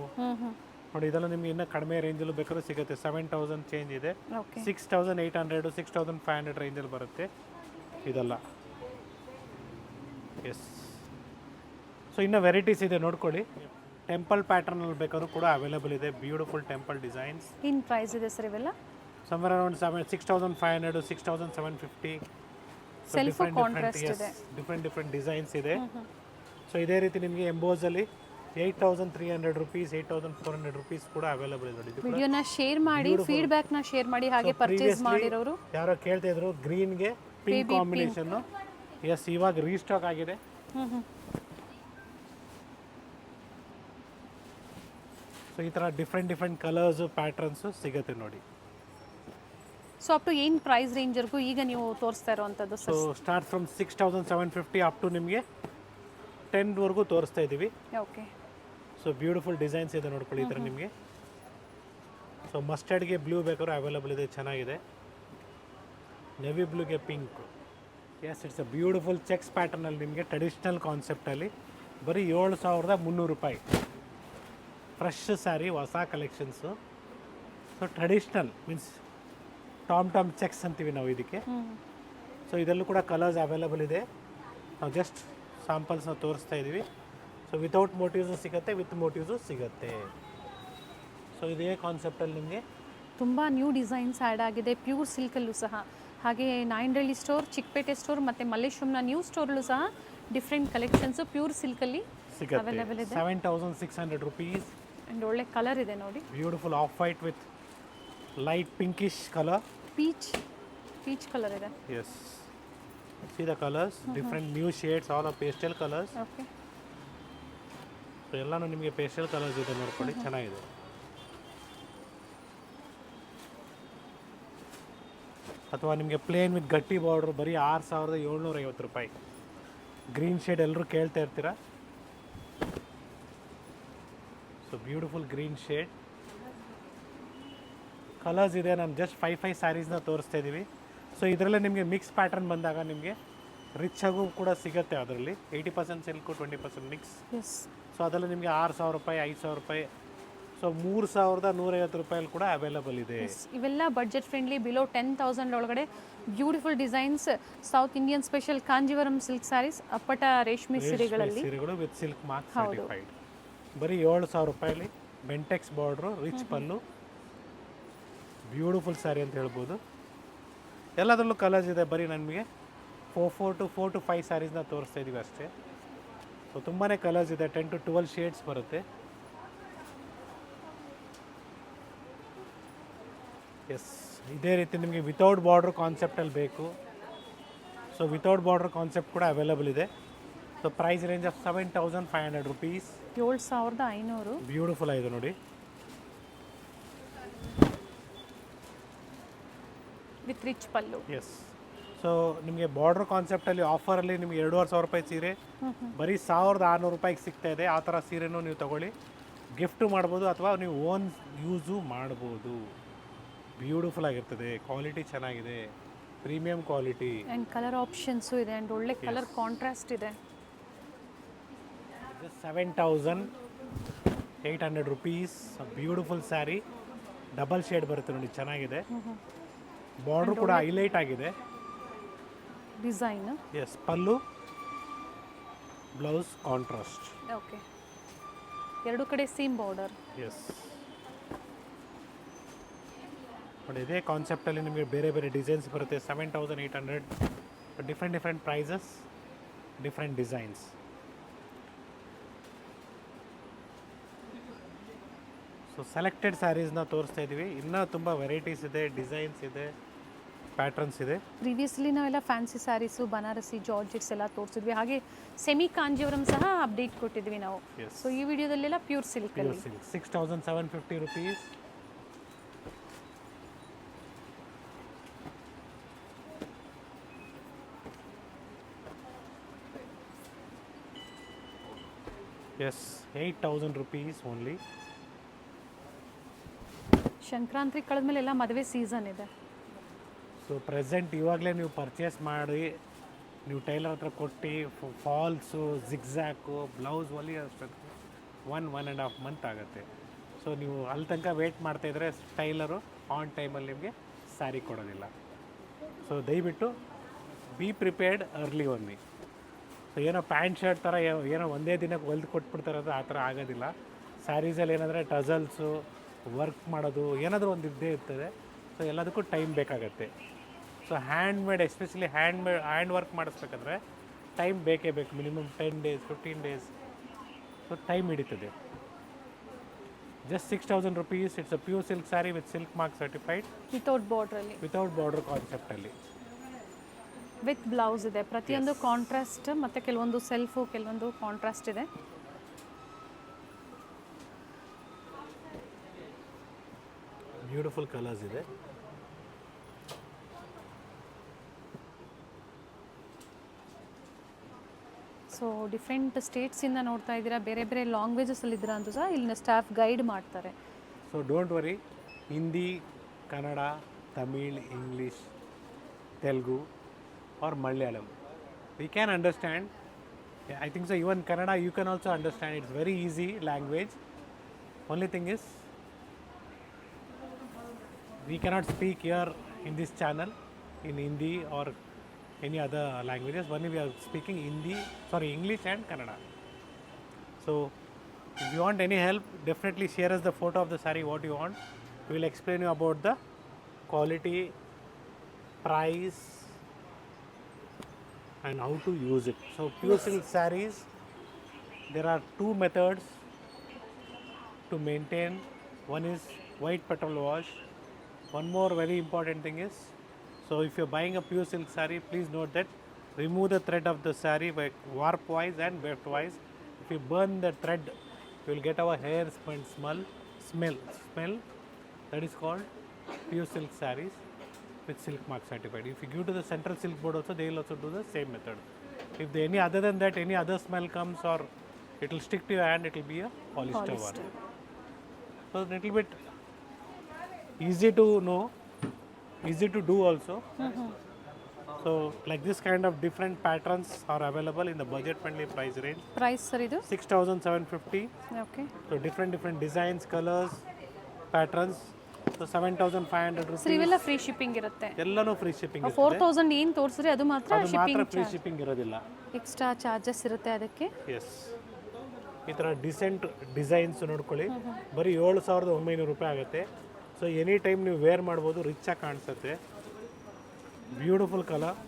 ನೋಡಿ ಇದೆಲ್ಲ ನಿಮಗೆ ಇನ್ನೂ ಕಡಿಮೆ ರೇಂಜಲ್ಲೂ ಬೇಕಾದ್ರೂ ಸಿಗುತ್ತೆ. 7,000 ಚೇಂಜ್ ಇದೆ. ಓಕೆ. 6,800, 6,500 ರೇಂಜಲ್ಲಿ ಬರುತ್ತೆ ಇದೆಲ್ಲ. ಎಸ್. ಸೊ ಇನ್ನೂ ವೆರೈಟೀಸ್ ಇದೆ ನೋಡ್ಕೊಳ್ಳಿ. ಟೆಂಪಲ್ ಪ್ಯಾಟರ್ನಲ್ಲಿ ಬೇಕಾದ್ರೂ ಕೂಡ ಅವೈಲೇಬಲ್ ಇದೆ. Beautiful temple designs. ಏನು ಪ್ರೈಸ್ ಇದೆ ಸರ್ ಇವೆಲ್ಲ? Somewhere around 6,500, 6,750. ಸೆಲ್ಫ್ ಕಾಂಟ್ರಾಸ್ಟ್ ಇದೆ. ಡಿಫ್ರೆಂಟ್ ಡಿಸೈನ್ಸ್ ಇದೆ. ಸೊ ಇದೇ ರೀತಿ ನಿಮಗೆ ಎಂಬೋಸಲ್ಲಿ 8,300 rupees, 8,400 rupees ಕೂಡ ಅವೈಲೇಬಲ್ ಇದೆ. ನೋಡಿ ವಿಡಿಯೋನ ಶೇರ್ ಮಾಡಿ, ಫೀಡ್ಬ್ಯಾಕ್ನ ಶೇರ್ ಮಾಡಿ. ಹಾಗೆ ಪರ್ಚೇಸ್ ಮಾಡಿರೋರು ಯಾರೋ ಕೇಳ್ತಾ ಇದ್ರು ಗ್ರೀನ್ಗೆ ಪಿಂಕ್ ಕಾಂಬಿನೇಷನ್. ಎಸ್, ಇವಾಗ ರೀಸ್ಟಾಕ್ ಆಗಿದೆ. ಸೊ ಈ ಥರ ಡಿಫ್ರೆಂಟ್ ಕಲರ್ಸು, ಪ್ಯಾಟರ್ನ್ಸು ಸಿಗುತ್ತೆ ನೋಡಿ. ಸೊ ಅಪ್ ಟು ಏನು ಪ್ರೈಸ್ ರೇಂಜರ್ಗೂ ಈಗ ನೀವು ತೋರಿಸ್ತಾ ಇರೋವಂಥದ್ದು so start from 6,750 up to ನಿಮಗೆ 10ವರೆಗೂ ತೋರಿಸ್ತಾ ಇದ್ದೀವಿ. ಓಕೆ. ಸೊ ಬ್ಯೂಟಿಫುಲ್ ಡಿಸೈನ್ಸ್ ಇದೆ ನೋಡ್ಕೊಳ್ಳಿ ಈ ಥರ ನಿಮಗೆ. ಸೊ ಮಸ್ಟರ್ಡ್ಗೆ ಬ್ಲೂ ಬೇಕಾದ್ರೂ ಅವೈಲೇಬಲ್ ಇದೆ, ಚೆನ್ನಾಗಿದೆ. ನೆವಿ ಬ್ಲೂಗೆ pink. Yes, it's a beautiful checks ಪ್ಯಾಟರ್ನಲ್ಲಿ ನಿಮಗೆ ಟ್ರೆಡಿಷ್ನಲ್ ಕಾನ್ಸೆಪ್ಟಲ್ಲಿ ಬರೀ 7,300 ರೂಪಾಯಿ. ಫ್ರೆಶ್ ಸ್ಯಾರಿ, ಹೊಸ ಕಲೆಕ್ಷನ್ಸು. ಸೊ ಟ್ರೆಡಿಷ್ನಲ್ ಮೀನ್ಸ್ ಟಾಮ್ ಚೆಕ್ಸ್ ಅಂತೀವಿ ನಾವು ಇದಕ್ಕೆ. ಸೊ ಇದರಲ್ಲೂ ಕೂಡ ಕಲರ್ಸ್ ಅವೈಲೇಬಲ್ ಇದೆ. ನಾವು ಜಸ್ಟ್ ಸ್ಯಾಂಪಲ್ಸ್ನ ತೋರಿಸ್ತಾ ಇದ್ದೀವಿ. ಸೊ ವಿತೌಟ್ ಮೋಟಿವ್ಸು ಸಿಗುತ್ತೆ, ವಿತ್ ಮೋಟಿವ್ಸು ಸಿಗುತ್ತೆ. ಸೊ ಇದೇ ಕಾನ್ಸೆಪ್ಟಲ್ಲಿ ನಿಮಗೆ ತುಂಬ ನ್ಯೂ ಡಿಸೈನ್ಸ್ ಆ್ಯಡ್ ಆಗಿದೆ. ಪ್ಯೂರ್ ಸಿಲ್ಕಲ್ಲೂ ಸಹ, ಹಾಗೆ ನಾಯಂಡಹಳ್ಳಿ ಸ್ಟೋರ್, ಚಿಕ್ಕಪೇಟೆ ಸ್ಟೋರ್ ಮತ್ತು ಮಲ್ಲೇಶ್ವರಂನ ನ್ಯೂ ಸ್ಟೋರ್ಲ್ಲೂ ಸಹ ಡಿಫ್ರೆಂಟ್ ಕಲೆಕ್ಷನ್ಸು ಪ್ಯೂರ್ ಸಿಲ್ಕಲ್ಲಿ ಅವೈಲೇಬಲ್ ಇದೆ. 7,600 rupees. ಆ್ಯಂಡ್ ಒಳ್ಳೆ ಕಲರ್ ಇದೆ ನೋಡಿ. Beautiful off white with light pinkish colour. Peach colour ಇದೆ. Yes, see the colors, different new shades, all are pastel colors. Okay. So ಎಲ್ಲನೂ ನಿಮಗೆ ಪೇಸ್ಟಲ್ ಕಲರ್ಸ್ ಇದೆ ನೋಡ್ಕೊಳ್ಳಿ, ಚೆನ್ನಾಗಿದೆ. ಅಥವಾ ನಿಮಗೆ ಪ್ಲೇನ್ ವಿತ್ ಗಟ್ಟಿ ಬಾರ್ಡ್ರು ಬರೀ 6,750 ರೂಪಾಯಿ. ಗ್ರೀನ್ ಶೇಡ್ ಎಲ್ಲರೂ ಕೇಳ್ತಾ ಇರ್ತೀರಾ. So beautiful green shade colours ಇದೆ. ನಾನು ಜಸ್ಟ್ 5 ಸ್ಯಾರೀಸ್ನ ತೋರಿಸ್ತಾ ಇದ್ದೀವಿ. ಸೊ ಇದರಲ್ಲೇ ನಿಮಗೆ ಮಿಕ್ಸ್ ಪ್ಯಾಟರ್ನ್ ಬಂದಾಗ ನಿಮಗೆ ರಿಚ್ ಆಗೂ ಕೂಡ ಸಿಗುತ್ತೆ. ಅದರಲ್ಲಿ 80% ಸಿಲ್ಕು, 20% ಮಿಕ್ಸ್. ಎಸ್. ಸೊ ಅದರಲ್ಲಿ ನಿಮಗೆ 6,000 ರೂಪಾಯಿ, 5,000 ರೂಪಾಯಿ. ಸೊ 3150 ರೂಪಾಯಲ್ಲಿ ಕೂಡ ಅವೈಲಬಲ್ ಇದೆ. ಇವೆಲ್ಲ ಬಡ್ಜೆಟ್ ಫ್ರೆಂಡ್ಲಿ, ಬಿಲೋ 10,000 ಒಳಗಡೆ beautiful designs, south Indian special Kanjeevaram silk sarees, ಅಪ್ಪಟ ರೇಷ್ಮೆ ಸೀರೆಗಳಲ್ಲಿ ಸೀರೆಗಳು ವಿತ್ ಸಿಲ್ಕ್ ಮಾರ್ಕ್ ಸರ್ಟಿಫೈಡ್. ಬರೀ 7000 ರೂಪಾಯಲ್ಲಿ ಬೆಂಟೆಕ್ಸ್ ಬಾರ್ಡ್ರು, ರಿಚ್ ಪಲ್ಲು, ಬ್ಯೂಟಿಫುಲ್ ಸ್ಯಾರಿ ಅಂತ ಹೇಳ್ಬೋದು. ಎಲ್ಲದರಲ್ಲೂ ಕಲರ್ಸ್ ಇದೆ. ಬರೀ ನಮಗೆ 4 to 5 ಸ್ಯಾರೀಸ್ನ ತೋರಿಸ್ತಾ ಇದ್ದೀವಿ ಅಷ್ಟೇ. ಸೊ ತುಂಬಾ ಕಲರ್ಸ್ ಇದೆ, 10 to 12 ಶೇಡ್ಸ್ ಬರುತ್ತೆ. ಎಸ್, ಇದೇ ರೀತಿ ನಿಮಗೆ ವಿತೌಟ್ ಬಾರ್ಡ್ರ್ ಕಾನ್ಸೆಪ್ಟಲ್ಲಿ ಬೇಕು. ಸೊ ವಿತೌಟ್ ಬಾರ್ಡ್ರ್ ಕಾನ್ಸೆಪ್ಟ್ ಕೂಡ ಅವೈಲಬಲ್ ಇದೆ. So price range of 7,500 rupees. 7,500. Beautiful ಆಗಿದೆ ನೋಡಿ, with rich pallu. Yes. So ನಿಮಗೆ ಬಾರ್ಡ್ರ್ ಕಾನ್ಸೆಪ್ಟಲ್ಲಿ ಆಫರಲ್ಲಿ ನಿಮಗೆ 2,500 ರೂಪಾಯಿ ಸೀರೆ ಬರೀ 1,600 ರೂಪಾಯಿಗೆ ಸಿಗ್ತಾ ಇದೆ. ಆ ಥರ ಸೀರೆನೂ ನೀವು ತೊಗೊಳ್ಳಿ, ಗಿಫ್ಟ್ ಮಾಡ್ಬೋದು ಅಥವಾ ನೀವು ಓನ್ ಯೂಸು ಮಾಡ್ಬೋದು. ಬ್ಯೂಟಿಫುಲ್ ಆಗಿರ್ತದೆ, ಕ್ವಾಲಿಟಿ ಚೆನ್ನಾಗಿದೆ, premium quality and colour options ಇದೆ ಆ್ಯಂಡ್ ಒಳ್ಳೆ ಕಲರ್ ಕಾಂಟ್ರಾಸ್ಟ್ ಇದೆ. 7,800 rupees. Beautiful sari, double shade ಬರುತ್ತೆ ನೋಡಿ, ಚೆನ್ನಾಗಿದೆ. ಬಾರ್ಡ್ರು ಕೂಡ ಹೈಲೈಟ್ ಆಗಿದೆ, ಡಿಸೈನ್. ಎಸ್, ಪಲ್ಲು ಬ್ಲೌಸ್ ಕಾಂಟ್ರಾಸ್ಟ್. ಓಕೆ, ಎರಡು ಕಡೆ ಸೇಮ್ ಬಾರ್ಡರ್. ಎಸ್, ನೋಡಿ ಇದೇ ಕಾನ್ಸೆಪ್ಟಲ್ಲಿ ನಿಮಗೆ ಬೇರೆ ಬೇರೆ ಡಿಸೈನ್ಸ್ ಬರುತ್ತೆ. 7,800, different prices, different designs. So selected ಸ್ಯಾರೀಸ್ನ ತೋರಿಸ್ತಾ ಇದ್ದೀವಿ. ಇನ್ನೂ ತುಂಬ ವೆರೈಟೀಸ್ ಇದೆ, ಡಿಸೈನ್ಸ್ ಇದೆ, ಪ್ಯಾಟ್ರನ್ಸ್ ಇದೆ. ಪ್ರೀವಿಯಸ್ಲಿ ನಾವೆಲ್ಲ ಫ್ಯಾನ್ಸಿ ಸ್ಯಾರೀಸು, ಬನಾರಸಿ, ಜಾರ್ಜೆಟ್ಸ್ ಎಲ್ಲ ತೋರಿಸಿದ್ವಿ. ಹಾಗೆ ಸೆಮಿ ಕಾಂಜೀವರಂ ಸಹ ಅಪ್ಡೇಟ್ ಕೊಟ್ಟಿದ್ವಿ ನಾವು. ಸೊ ಈ ವಿಡಿಯೋದಲ್ಲೆಲ್ಲ ಪ್ಯೂರ್ ಸಿಲ್ಕ್ ಅಲ್ಲಿ 6,750 rupees. Yes, 8,000 rupees only. Sankranti ಕಳೆದ್ಮೇಲೆ ಎಲ್ಲ ಮದುವೆ ಸೀಸನ್ ಇದೆ. ಸೊ ಪ್ರೆಸೆಂಟ್ ಇವಾಗಲೇ ನೀವು ಪರ್ಚೇಸ್ ಮಾಡಿ ನೀವು ಟೈಲರ್ ಹತ್ರ ಕೊಟ್ಟು ಫಾಲ್ಸು, ಜಿಗ್ಜ್ಯಾಕು, ಬ್ಲೌಸ್ ಹೊಲಿ ಅಷ್ಟೊಂದು 1.5 ಮಂತ್ ಆಗುತ್ತೆ. ಸೊ ನೀವು ಅಲ್ಲಿ ತನಕ ವೇಟ್ ಮಾಡ್ತಾಯಿದ್ರೆ ಟೈಲರು ಆನ್ ಟೈಮಲ್ಲಿ ನಿಮಗೆ ಸ್ಯಾರಿ ಕೊಡೋದಿಲ್ಲ. ಸೊ ದಯವಿಟ್ಟು ಬಿ ಪ್ರಿಪೇರ್ಡ್ ಅರ್ಲಿ ಒನ್ನಿ. ಸೊ ಏನೋ ಪ್ಯಾಂಟ್ ಶರ್ಟ್ ಥರ ಏನೋ ಒಂದೇ ದಿನಕ್ಕೆ ಹೊಲ್ದು ಕೊಟ್ಬಿಡ್ತಾರದು, ಆ ಥರ ಆಗೋದಿಲ್ಲ. ಸ್ಯಾರೀಸಲ್ಲಿ ಏನಂದರೆ ಟಜಲ್ಸು, ವರ್ಕ್ ಮಾಡೋದು ಏನಾದರೂ ಒಂದು ಇದ್ದೇ ಇರ್ತದೆ. ಸೊ ಎಲ್ಲದಕ್ಕೂ ಟೈಮ್ ಬೇಕಾಗತ್ತೆ. So hand made, especially hand work ಮಾಡಿಸ್ಬೇಕಂದ್ರೆ ಟೈಮ್ ಬೇಕೇ ಬೇಕು. Minimum 10 days 15 days. So time ಹಿಡಿತದೆ. Just 6,000 rupees. It's a pure silk sari with silk mark certified, without ಬಾರ್ಡ್ರಲ್ಲಿ, ವಿತೌಟ್ ಬಾರ್ಡರ್ ಕಾನ್ಸೆಪ್ಟಲ್ಲಿ, ವಿತ್ ಬ್ಲೌಸ್ ಇದೆ. ಪ್ರತಿಯೊಂದು ಕಾಂಟ್ರಾಸ್ಟ್, ಮತ್ತು ಕೆಲವೊಂದು ಸೆಲ್ಫು, ಕೆಲವೊಂದು ಕಾಂಟ್ರಾಸ್ಟ್ ಇದೆ. ಬ್ಯೂಟಿಫುಲ್ ಕಲರ್ಸ್ ಇದೆ. ಸೊ ಡಿಫ್ರೆಂಟ್ ಸ್ಟೇಟ್ಸಿಂದ ನೋಡ್ತಾ ಇದ್ದೀರಾ, ಬೇರೆ ಬೇರೆ ಲ್ಯಾಂಗ್ವೇಜಸಲ್ಲಿ ಇದ್ದೀರಾ ಅಂತ ಸಹ ಇಲ್ಲಿನ ಸ್ಟಾಫ್ ಗೈಡ್ ಮಾಡ್ತಾರೆ. So don't worry, Hindi, Kannada, Tamil, English, Telugu or Malayalam. We can understand. I think so even Kannada you can also understand. It's very easy language. Only thing is we cannot speak here in this channel in Hindi or any other languages. Only we are speaking English and Kannada. So if you want any help, definitely share us the photo of the saree what you want. We will explain you about the quality, price and how to use it. So pure silk sarees, there are two methods to maintain. One is white petrol wash. One more very important thing is, so if you're buying a pure silk saree, please note that remove the thread of the saree by warp wise and weft wise. If you burn the thread, you will get our hair smell. That is called pure silk sarees with silk mark certified. If you give to the central silk board also, they will also do the same method. If any other than that, any other smell comes or it will stick to your hand, it will be a polyester one. So a little bit easy to know, easy to do also. So like this kind of different patterns are available in the budget friendly price range. Price sir ಇದು 6,750. Okay. So different designs, colours, patterns. So 7,500 sir rupees. ಇವೆಲ್ಲ free shipping ಇರುತ್ತೆ. ಎಲ್ಲನೂ free shipping 4,000 ಏನು ತೋರಿಸಿದ್ರೆ ಅದು ಮಾತ್ರ ಅದು ಮಾತ್ರ ಫ್ರೀ ಶಿಪ್ಪಿಂಗ್ ಇರೋದಿಲ್ಲ. ಎಕ್ಸ್ಟ್ರಾ ಚಾರ್ಜಸ್ ಇರುತ್ತೆ ಅದಕ್ಕೆ. ಎಸ್, ಈ ಥರ ಡಿಸೆಂಟ್ ಡಿಸೈನ್ಸ್ ನೋಡ್ಕೊಳ್ಳಿ, ಬರೀ 7,900 ರೂಪಾಯಿ ಆಗುತ್ತೆ. ಸೊ ಎನಿ ಟೈಮ್ ನೀವು ವೇರ್ ಮಾಡ್ಬೋದು, ರಿಚಾಗಿ ಕಾಣಿಸುತ್ತೆ. Beautiful colour.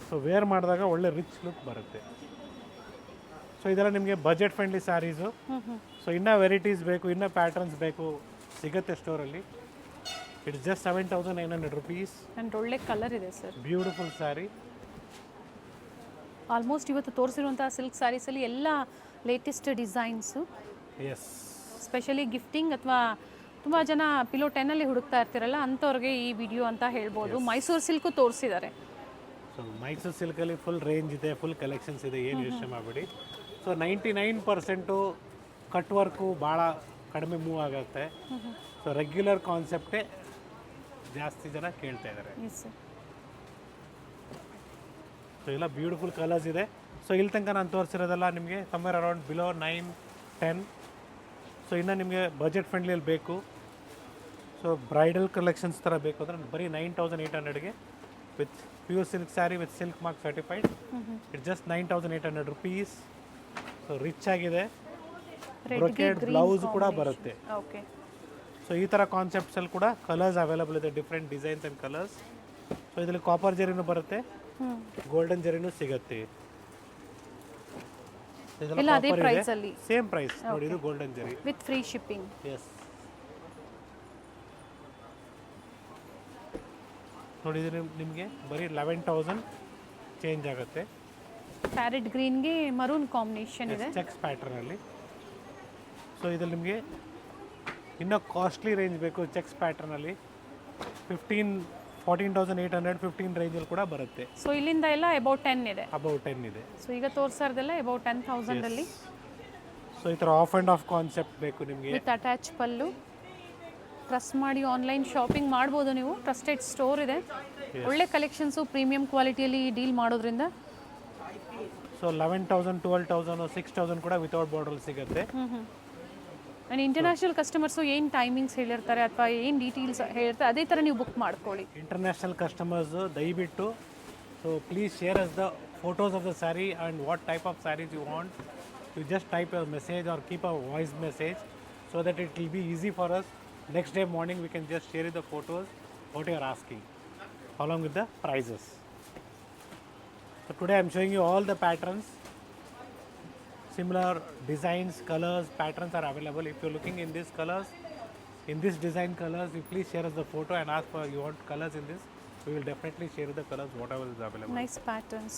ಸೊ ವೇರ್ ಮಾಡಿದಾಗ ಒಳ್ಳೆ ರಿಚ್ ಲುಕ್ ಬರುತ್ತೆ. ಸೊ ಇದೆಲ್ಲ ನಿಮಗೆ ಬಜೆಟ್ ಫ್ರೆಂಡ್ಲಿ ಸ್ಯಾರೀಸು. ಸೊ ಇನ್ನೂ ವೆರೈಟೀಸ್ ಬೇಕು, ಇನ್ನೂ ಪ್ಯಾಟರ್ನ್ಸ್ ಬೇಕು, ಸಿಗುತ್ತೆ ಸ್ಟೋರಲ್ಲಿ. It's just 7,900 rupees. ಆ್ಯಂಡ್ ಒಳ್ಳೆ ಕಲರ್ ಇದೆ ಸರ್. ಬ್ಯೂಟಿಫುಲ್ ಸ್ಯಾರಿ. ಆಲ್ಮೋಸ್ಟ್ ಇವತ್ತು ತೋರಿಸಿರುವಂಥ ಸಿಲ್ಕ್ ಸ್ಯಾರೀಸಲ್ಲಿ ಎಲ್ಲ latest designs. Yes, specially gifting ಅಥವಾ ತುಂಬ ಜನ ಪಿಲೋ 10ಅಲ್ಲಿ ಹುಡುಕ್ತಾ ಇರ್ತಿರಲ್ಲ ಅಂಥವ್ರಿಗೆ ಈ ವಿಡಿಯೋ ಅಂತ ಹೇಳ್ಬೋದು. ಮೈಸೂರು ಸಿಲ್ಕು ತೋರಿಸಿದ್ದಾರೆ. ಸೊ ಮೈಸೂರು ಸಿಲ್ಕಲ್ಲಿ ಫುಲ್ ರೇಂಜ್ ಇದೆ, ಫುಲ್ ಕಲೆಕ್ಷನ್ಸ್ ಇದೆ, ಏನು ಯೋಚನೆ ಮಾಡಬೇಡಿ. ಸೊ 99% ಕಟ್ ವರ್ಕು ಭಾಳ ಕಡಿಮೆ ಮೂವ್ ಆಗುತ್ತೆ. ಸೊ ರೆಗ್ಯುಲರ್ ಕಾನ್ಸೆಪ್ಟೇ ಜಾಸ್ತಿ ಜನ ಕೇಳ್ತಾ ಇದ್ದಾರೆ. Yes sir. ಸೊ ಎಲ್ಲ ಬ್ಯೂಟಿಫುಲ್ ಕಲರ್ಸ್ ಇದೆ. ಸೊ ಇಲ್ಲಿ ತನಕ ನಾನು ತೋರಿಸಿರೋದೆಲ್ಲ ನಿಮಗೆ ಸಮ್ವೇರ್ ಅರೌಂಡ್ ಬಿಲೋ 9-10. ಸೊ ಇನ್ನು ನಿಮಗೆ ಬಜೆಟ್ ಫ್ರೆಂಡ್ಲಿಯಲ್ಲಿ ಬೇಕು, ಸೊ ಬ್ರೈಡಲ್ ಕಲೆಕ್ಷನ್ಸ್ ಥರ ಬೇಕು ಅಂದರೆ ಬರೀ 9,800ಗೆ with pure silk sari with silk mark certified. It's just 9,800 rupees. So rich ಆಗಿದೆ. ಬ್ರೊಕೇಡ್ ಬ್ಲೌಸ್ ಕೂಡ ಬರುತ್ತೆ. ಓಕೆ. ಸೊ ಈ ಥರ ಕಾನ್ಸೆಪ್ಟ್ಸಲ್ಲಿ ಕೂಡ ಕಲರ್ಸ್ ಅವೈಲಬಲ್ ಇದೆ, different designs and colours. So ಇದರಲ್ಲಿ ಕಾಪರ್ ಜರಿನೂ ಬರುತ್ತೆ, ಗೋಲ್ಡನ್ ಜರಿನೂ ಸಿಗುತ್ತೆ. ಎಲ್ಲ ಅದೇ ಪ್ರೈಸ್ ಅಲ್ಲಿ, ಸೇಮ್ ಪ್ರೈಸ್ ನೋಡಿ. ಇದು ಗೋಲ್ಡನ್ ಜರಿ ವಿತ್ ಫ್ರೀ ಶಿಪ್ಪಿಂಗ್. ಎಸ್, ನೋಡಿ ಇದು ನಿಮಗೆ ಬರೀ 11,000 ಚೇಂಜ್ ಆಗುತ್ತೆ. ಪ್ಯಾರೆಟ್ ಗ್ರೀನ್ಗೆ ಮರೂನ್ ಕಾಂಬಿನೇಷನ್ ಇದೆ, ಚೆಕ್ಸ್ ಪ್ಯಾಟರ್ನಲ್ಲಿ. ಸೊ ಇದ್ರಲ್ಲಿ ನಿಮಗೆ ಇನ್ನೂ ಕಾಸ್ಟ್ಲಿ ರೇಂಜ್ ಬೇಕು ಚೆಕ್ಸ್ ಪ್ಯಾಟರ್ನಲ್ಲಿ. 14,800 15 ರೇಂಜಲ್ಲಿ ಕೂಡ ಬರುತ್ತೆ. ಸೊ ಇಲ್ಲಿಂದ ಎಲ್ಲ ಅಬೌಟ್ 10 ಇದೆ. ಅಬೌಟ್ 10 ಇದೆ. ಸೊ ಈಗ ತೋರಿಸೋದೆಲ್ಲ ಅಬೌಟ್ 10,000 ಅಲ್ಲಿ. ಸೊ ಈ ಥರ ಆಫ್ ಆ್ಯಂಡ್ ಆಫ್ ಕಾನ್ಸೆಪ್ಟ್ ಬೇಕು ನಿಮಗೆ. With attach pallu. ಟ್ರಸ್ಟ್ ಮಾಡಿ ಆನ್ಲೈನ್ ಶಾಪಿಂಗ್ ಮಾಡ್ಬೋದು ನೀವು. ಟ್ರಸ್ಟೆಡ್ ಸ್ಟೋರ್ ಇದೆ, ಒಳ್ಳೆ ಕಲೆಕ್ಷನ್ಸು, ಪ್ರೀಮಿಯಂ ಕ್ವಾಲಿಟಿಯಲ್ಲಿ ಡೀಲ್ ಮಾಡೋದ್ರಿಂದ. ಸೊ 11,000 12,000 6,000 ಕೂಡ ವಿತೌಟ್ ಬಾರ್ಡರ್ ಸಿಗುತ್ತೆ. ಆ್ಯಂಡ್ ಇಂಟರ್ನ್ಯಾಷನಲ್ ಕಸ್ಟಮರ್ಸು ಏನು ಟೈಮಿಂಗ್ಸ್ ಹೇಳಿರ್ತಾರೆ ಅಥವಾ ಏನು ಡೀಟೇಲ್ಸ್ ಹೇಳಿರ್ತಾರೆ ಅದೇ ಥರ ನೀವು ಬುಕ್ ಮಾಡ್ಕೊಳ್ಳಿ. ಇಂಟರ್ನ್ಯಾಷನಲ್ ಕಸ್ಟಮರ್ಸು ದಯವಿಟ್ಟು, so please share us the photos of the saree and what type of sarees you want. You just type your message or keep a voice message so that it will be easy for us. Next day morning we can just share the photos what you are asking along with the prices. So today I am showing you all the patterns, similar designs, colors, patterns are available. If you are looking in these colors, in this design colors, you please share us the photo and ask for you want colors in this. We will definitely share the colors whatever is available. Nice patterns.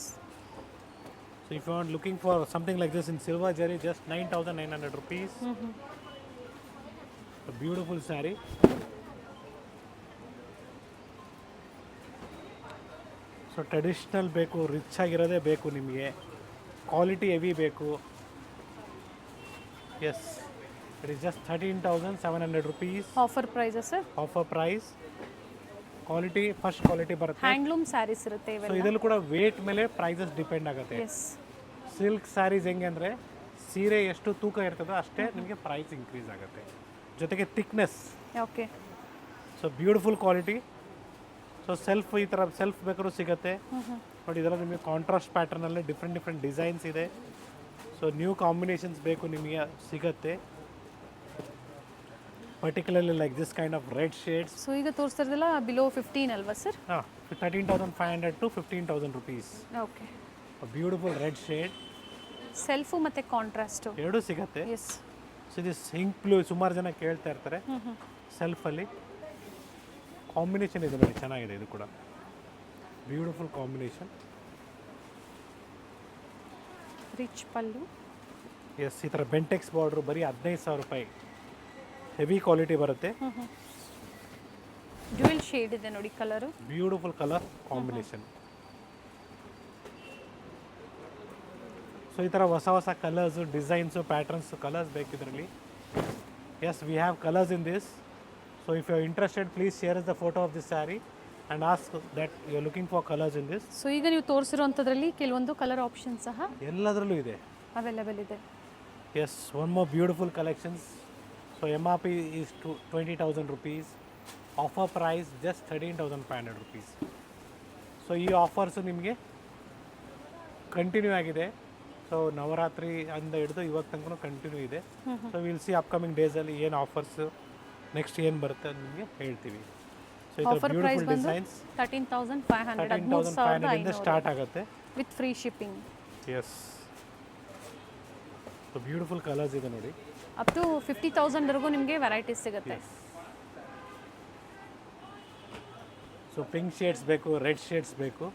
So if you are looking for something like this in silver jari, just 9,900 rupees. A beautiful saree. So traditional ಬೇಕು, rich ಆಗಿರೋದೇ ಬೇಕು ನಿಮಗೆ, quality heavy ಬೇಕು. Yes, it is just 13,700 rupees. Offer prices sir. Offer price. Quality first quality ಬರುತ್ತೆ. Handloom sarees ಇರುತ್ತೆ so ಇವೆಲ್ಲ. ಇದರಲ್ಲೂ ಕೂಡ ವೇಟ್ ಮೇಲೆ ಪ್ರೈಸಸ್ ಡಿಪೆಂಡ್ ಆಗುತ್ತೆ. ಎಸ್. ಸಿಲ್ಕ್ ಸ್ಯಾರೀಸ್ ಹೆಂಗೆ ಅಂದರೆ ಸೀರೆ ಎಷ್ಟು ತೂಕ ಇರ್ತದೋ ಅಷ್ಟೇ ನಿಮಗೆ ಪ್ರೈಸ್ ಇನ್ಕ್ರೀಸ್ ಆಗುತ್ತೆ, ಜೊತೆಗೆ thickness. Okay. So beautiful quality. So self ಈ ಥರ ಸೆಲ್ಫ್ ಬೇಕಾದ್ರೂ ಸಿಗುತ್ತೆ ನೋಡಿ. ಇದೆಲ್ಲ ನಿಮಗೆ ಕಾಂಟ್ರಾಸ್ಟ್ ಪ್ಯಾಟರ್ನಲ್ಲಿ ಡಿಫ್ರೆಂಟ್ ಡಿಸೈನ್ಸ್ ಇದೆ. ಸೊ ನ್ಯೂ ಕಾಂಬಿನೇಷನ್ಸ್ ಬೇಕು ನಿಮಗೆ ಸಿಗುತ್ತೆ, particularly like this kind of red shades. So ಈಗ ತೋರಿಸ್ತಿರೋದೆಲ್ಲ ಬಿಲೋ 15 ಅಲ್ವಾ ಸರ್? ಹಾಂ, 13,500 to 15,000 rupees. Okay. Beautiful red shade. Self ಮತ್ತು ಕಾಂಟ್ರಾಸ್ಟು ಎರಡೂ ಸಿಗುತ್ತೆ. ಎಸ್. ಸೊ ಇದು ಸಿಂಕ್ ಬ್ಲೂ ಸುಮಾರು ಜನ ಕೇಳ್ತಾ ಇರ್ತಾರೆ. ಸೆಲ್ಫಲ್ಲಿ ಕಾಂಬಿನೇಷನ್ ಇದೆ ನೋಡಿ, ಚೆನ್ನಾಗಿದೆ ಇದು ಕೂಡ. Beautiful combination. ರಿಚ್ ಪಲ್ಲು. ಎಸ್, ಈ ಥರ ಬೆಂಟೆಕ್ಸ್ ಬಾರ್ಡ್ರು ಬರೀ 15,000 ರೂಪಾಯಿ. ಹೆವಿ ಕ್ವಾಲಿಟಿ ಬರುತ್ತೆ. ಡ್ಯುಯಲ್ ಶೇಡ್ ಇದೆ ನೋಡಿ colour. Beautiful colour combination. So ಈ ಥರ ಹೊಸ ಕಲರ್ಸು, ಡಿಸೈನ್ಸು, ಪ್ಯಾಟರ್ನ್ಸು, ಕಲರ್ಸ್ ಬೇಕಿದ್ರಲ್ಲಿ. Yes, we have colours in this. So if you are interested please share us the photo of this sari and ask that you are looking for colours in this. So ಈಗ ನೀವು ತೋರಿಸಿರುವಂಥದ್ರಲ್ಲಿ ಕೆಲವೊಂದು colour option ಸಹ ಎಲ್ಲದರಲ್ಲೂ ಇದೆ. Available ಇದೆ. Yes, one more beautiful collections. So MRP is 20,000 rupees. Offer price just 13,500 rupees. So ಈ offers ನಿಮಗೆ continue ಆಗಿದೆ. ಸೊ ನವರಾತ್ರಿ ಅಂದ ಹಿಡಿದು ಇವಾಗ ತನಕ ಕಂಟಿನ್ಯೂ ಇದೆ. ಸೊ ವಿಲ್ ಸಿ ಅಪ್ಕಮಿಂಗ್ ಡೇಸಲ್ಲಿ ಏನು ಆಫರ್ಸು ನೆಕ್ಸ್ಟ್ ಏನು ಬರುತ್ತೆ ಅಂತ ನಿಮಗೆ ಹೇಳ್ತೀವಿ. ಸೊ ಈ ಥರ ಆಫರ್ ಪ್ರೈಸ್ ಬ್ಯೂಟಿಫುಲ್ ಬಂದು ಡಿಸೈನ್ಸ್ 13,500 13,500 ಇಂದ ಸ್ಟಾರ್ಟ್ ಆಗುತ್ತೆ. With free shipping. Yes, so beautiful colours ಇದೆ ನೋಡಿ. ಅಪ್ ಟು 50,000ವರೆಗೂ ನಿಮಗೆ ವೆರೈಟೀಸ್ ಸಿಗುತ್ತೆ. ಸೊ ಪಿಂಕ್ ಶೇಡ್ಸ್ ಬೇಕು, ರೆಡ್ ಶೇಡ್ಸ್ ಬೇಕು,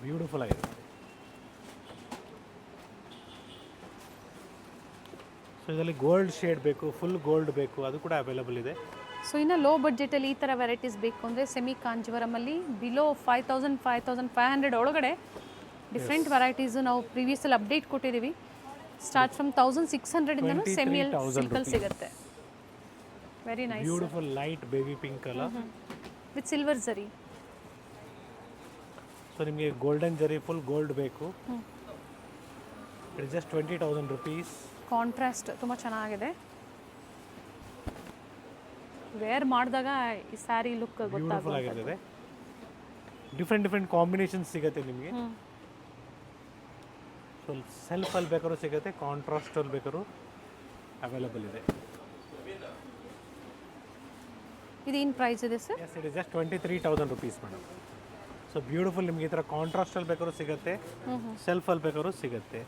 ಬ್ಯೂಟಿಫುಲ್ ಆಗಿದೆ. ಸೊ ಇದರಲ್ಲಿ ಗೋಲ್ಡ್ ಶೇಡ್ ಬೇಕು, ಫುಲ್ ಗೋಲ್ಡ್ ಬೇಕು, ಅದು ಕೂಡ ಅವೈಲಬಲ್ ಇದೆ. ಸೊ ಇನ್ನು ಲೋ ಬಡ್ಜೆಟಲ್ಲಿ ಈ ಥರ ವೆರೈಟೀಸ್ ಬೇಕು ಅಂದರೆ ಸೆಮಿ ಕಾಂಜೀವರಮಲ್ಲಿ ಬಿಲೋ 5,000 5,500 ಒಳಗಡೆ ಡಿಫ್ರೆಂಟ್ ವೆರೈಟೀಸು ನಾವು ಪ್ರೀವಿಯಸಲ್ಲಿ ಅಪ್ಡೇಟ್ ಕೊಟ್ಟಿದ್ದೀವಿ. ಸ್ಟಾರ್ಟ್ ಫ್ರಮ್ 1,600ಇಂದನೂ ಸೆಮಿಯಲ್ಲಿ ಸಿಲ್ಕಲ್ಲಿ ಸಿಗುತ್ತೆ. Very nice. Beautiful light baby pink colour with silver ಜರಿ. ಸೊ ನಿಮಗೆ ಗೋಲ್ಡನ್ ಜರಿ ಫುಲ್ ಗೋಲ್ಡ್ ಬೇಕು. It just 20,000 rupees. ಕಾಂಟ್ರಾಸ್ಟ್ ತುಂಬ ಚೆನ್ನಾಗಿದೆ. ವೇರ್ ಮಾಡಿದಾಗ ಈ ಸ್ಯಾರಿ ಲುಕ್ ಬ್ಯೂಟಿಫುಲ್ ಆಗಿರ್ತದೆ. ಡಿಫ್ರೆಂಟ್ ಕಾಂಬಿನೇಷನ್ಸ್ ಸಿಗುತ್ತೆ ನಿಮಗೆ. ಸೊ ಸೆಲ್ಫಲ್ಲಿ ಬೇಕಾದ್ರೂ ಸಿಗುತ್ತೆ, ಕಾಂಟ್ರಾಸ್ಟಲ್ಲಿ ಬೇಕಾದ್ರೂ ಅವೈಲಬಲ್ ಇದೆ. ಇದೇನು ಪ್ರೈಸ್ ಇದೆ sir? Yes, it is just 23,000 rupees madam. So beautiful ನಿಮಗೆ ಈ ಥರ ಕಾಂಟ್ರಾಸ್ಟಲ್ಲಿ ಬೇಕಾದ್ರೂ ಸಿಗುತ್ತೆ, ಸೆಲ್ಫಲ್ಲಿ ಬೇಕಾದ್ರೂ ಸಿಗುತ್ತೆ.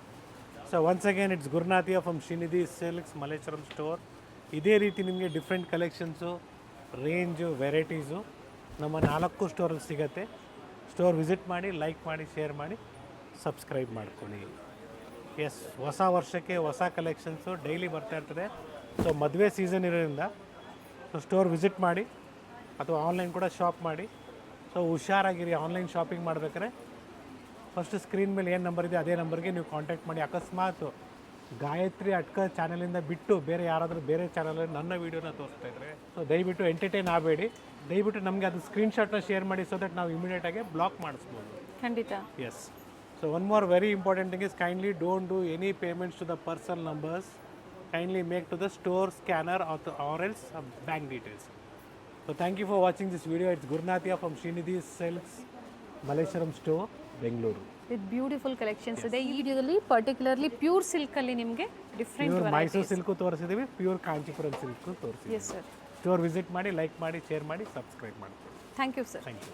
ಸೊ ಒನ್ಸ್ ಅಗೇನ್ ಇಟ್ಸ್ ಗುರುನಾಥಿಯಾ from Srinidhi Silks Malleshwaram store. ಇದೇ ರೀತಿ ನಿಮಗೆ ಡಿಫ್ರೆಂಟ್ ಕಲೆಕ್ಷನ್ಸು, ರೇಂಜು, ವೆರೈಟೀಸು ನಮ್ಮ 4 ಸ್ಟೋರಲ್ಲಿ ಸಿಗುತ್ತೆ. ಸ್ಟೋರ್ ವಿಸಿಟ್ ಮಾಡಿ, ಲೈಕ್ ಮಾಡಿ, ಶೇರ್ ಮಾಡಿ, ಸಬ್ಸ್ಕ್ರೈಬ್ ಮಾಡ್ಕೊಳ್ಳಿ. ಎಸ್, ಹೊಸ ವರ್ಷಕ್ಕೆ ಹೊಸ ಕಲೆಕ್ಷನ್ಸು ಡೈಲಿ ಬರ್ತಾ ಇರ್ತದೆ. ಸೊ ಮದುವೆ ಸೀಸನ್ ಇರೋದ್ರಿಂದ ಸೊ ಸ್ಟೋರ್ ವಿಸಿಟ್ ಮಾಡಿ ಅಥವಾ ಆನ್ಲೈನ್ ಕೂಡ ಶಾಪ್ ಮಾಡಿ. ಸೊ ಹುಷಾರಾಗಿರಿ, ಆನ್ಲೈನ್ ಶಾಪಿಂಗ್ ಮಾಡ್ಬೇಕಾದ್ರೆ ಫಸ್ಟ್ ಸ್ಕ್ರೀನ್ ಮೇಲೆ ಏನು ನಂಬರ್ ಇದೆ ಅದೇ ನಂಬರ್ಗೆ ನೀವು ಕಾಂಟ್ಯಾಕ್ಟ್ ಮಾಡಿ. ಅಕಸ್ಮಾತ್ ಗಾಯತ್ರಿ ಅಟ್ಕರ್ ಚಾನಲಿಂದ ಬಿಟ್ಟು ಬೇರೆ ಯಾರಾದರೂ ಬೇರೆ ಚಾನಲಲ್ಲಿ ನನ್ನ ವೀಡಿಯೋನ ತೋರಿಸ್ತಾ ಇದ್ದಾರೆ, ಸೊ ದಯವಿಟ್ಟು ಎಂಟರ್ಟೈನ್ ಆಗಬೇಡಿ. ದಯವಿಟ್ಟು ನಮಗೆ ಅದು ಸ್ಕ್ರೀನ್ಶಾಟ್ನ ಶೇರ್ ಮಾಡಿ, ಸೊ ದಟ್ ನಾವು ಇಮಿಡಿಯೇಟಾಗಿ ಬ್ಲಾಕ್ ಮಾಡಿಸ್ಬೋದು. ಖಂಡಿತ. Yes. So one more very important thing is kindly don't do any payments to the personal numbers. Kindly make to the store scanner or else bank details. So thank you for watching this video. It's Gurunathia from Srinidhi Silks, Malleshwaram Store, Bengaluru. With beautiful collections ಇದೆ. ಈ ವಿಡಿಯೋದಲ್ಲಿ particularly pure ಸಿಲ್ಕಲ್ಲಿ ನಿಮಗೆ different pure Mysuru silk ತೋರಿಸಿದ್ದೀವಿ, pure Kanchipuram silk ತೋರಿಸಿದ್ದೀವಿ. Yes sir. Store visit ಮಾಡಿ, like ಮಾಡಿ, share ಮಾಡಿ, ಸಬ್ಸ್ಕ್ರೈಬ್ ಮಾಡಿ. Thank you sir. Thank you.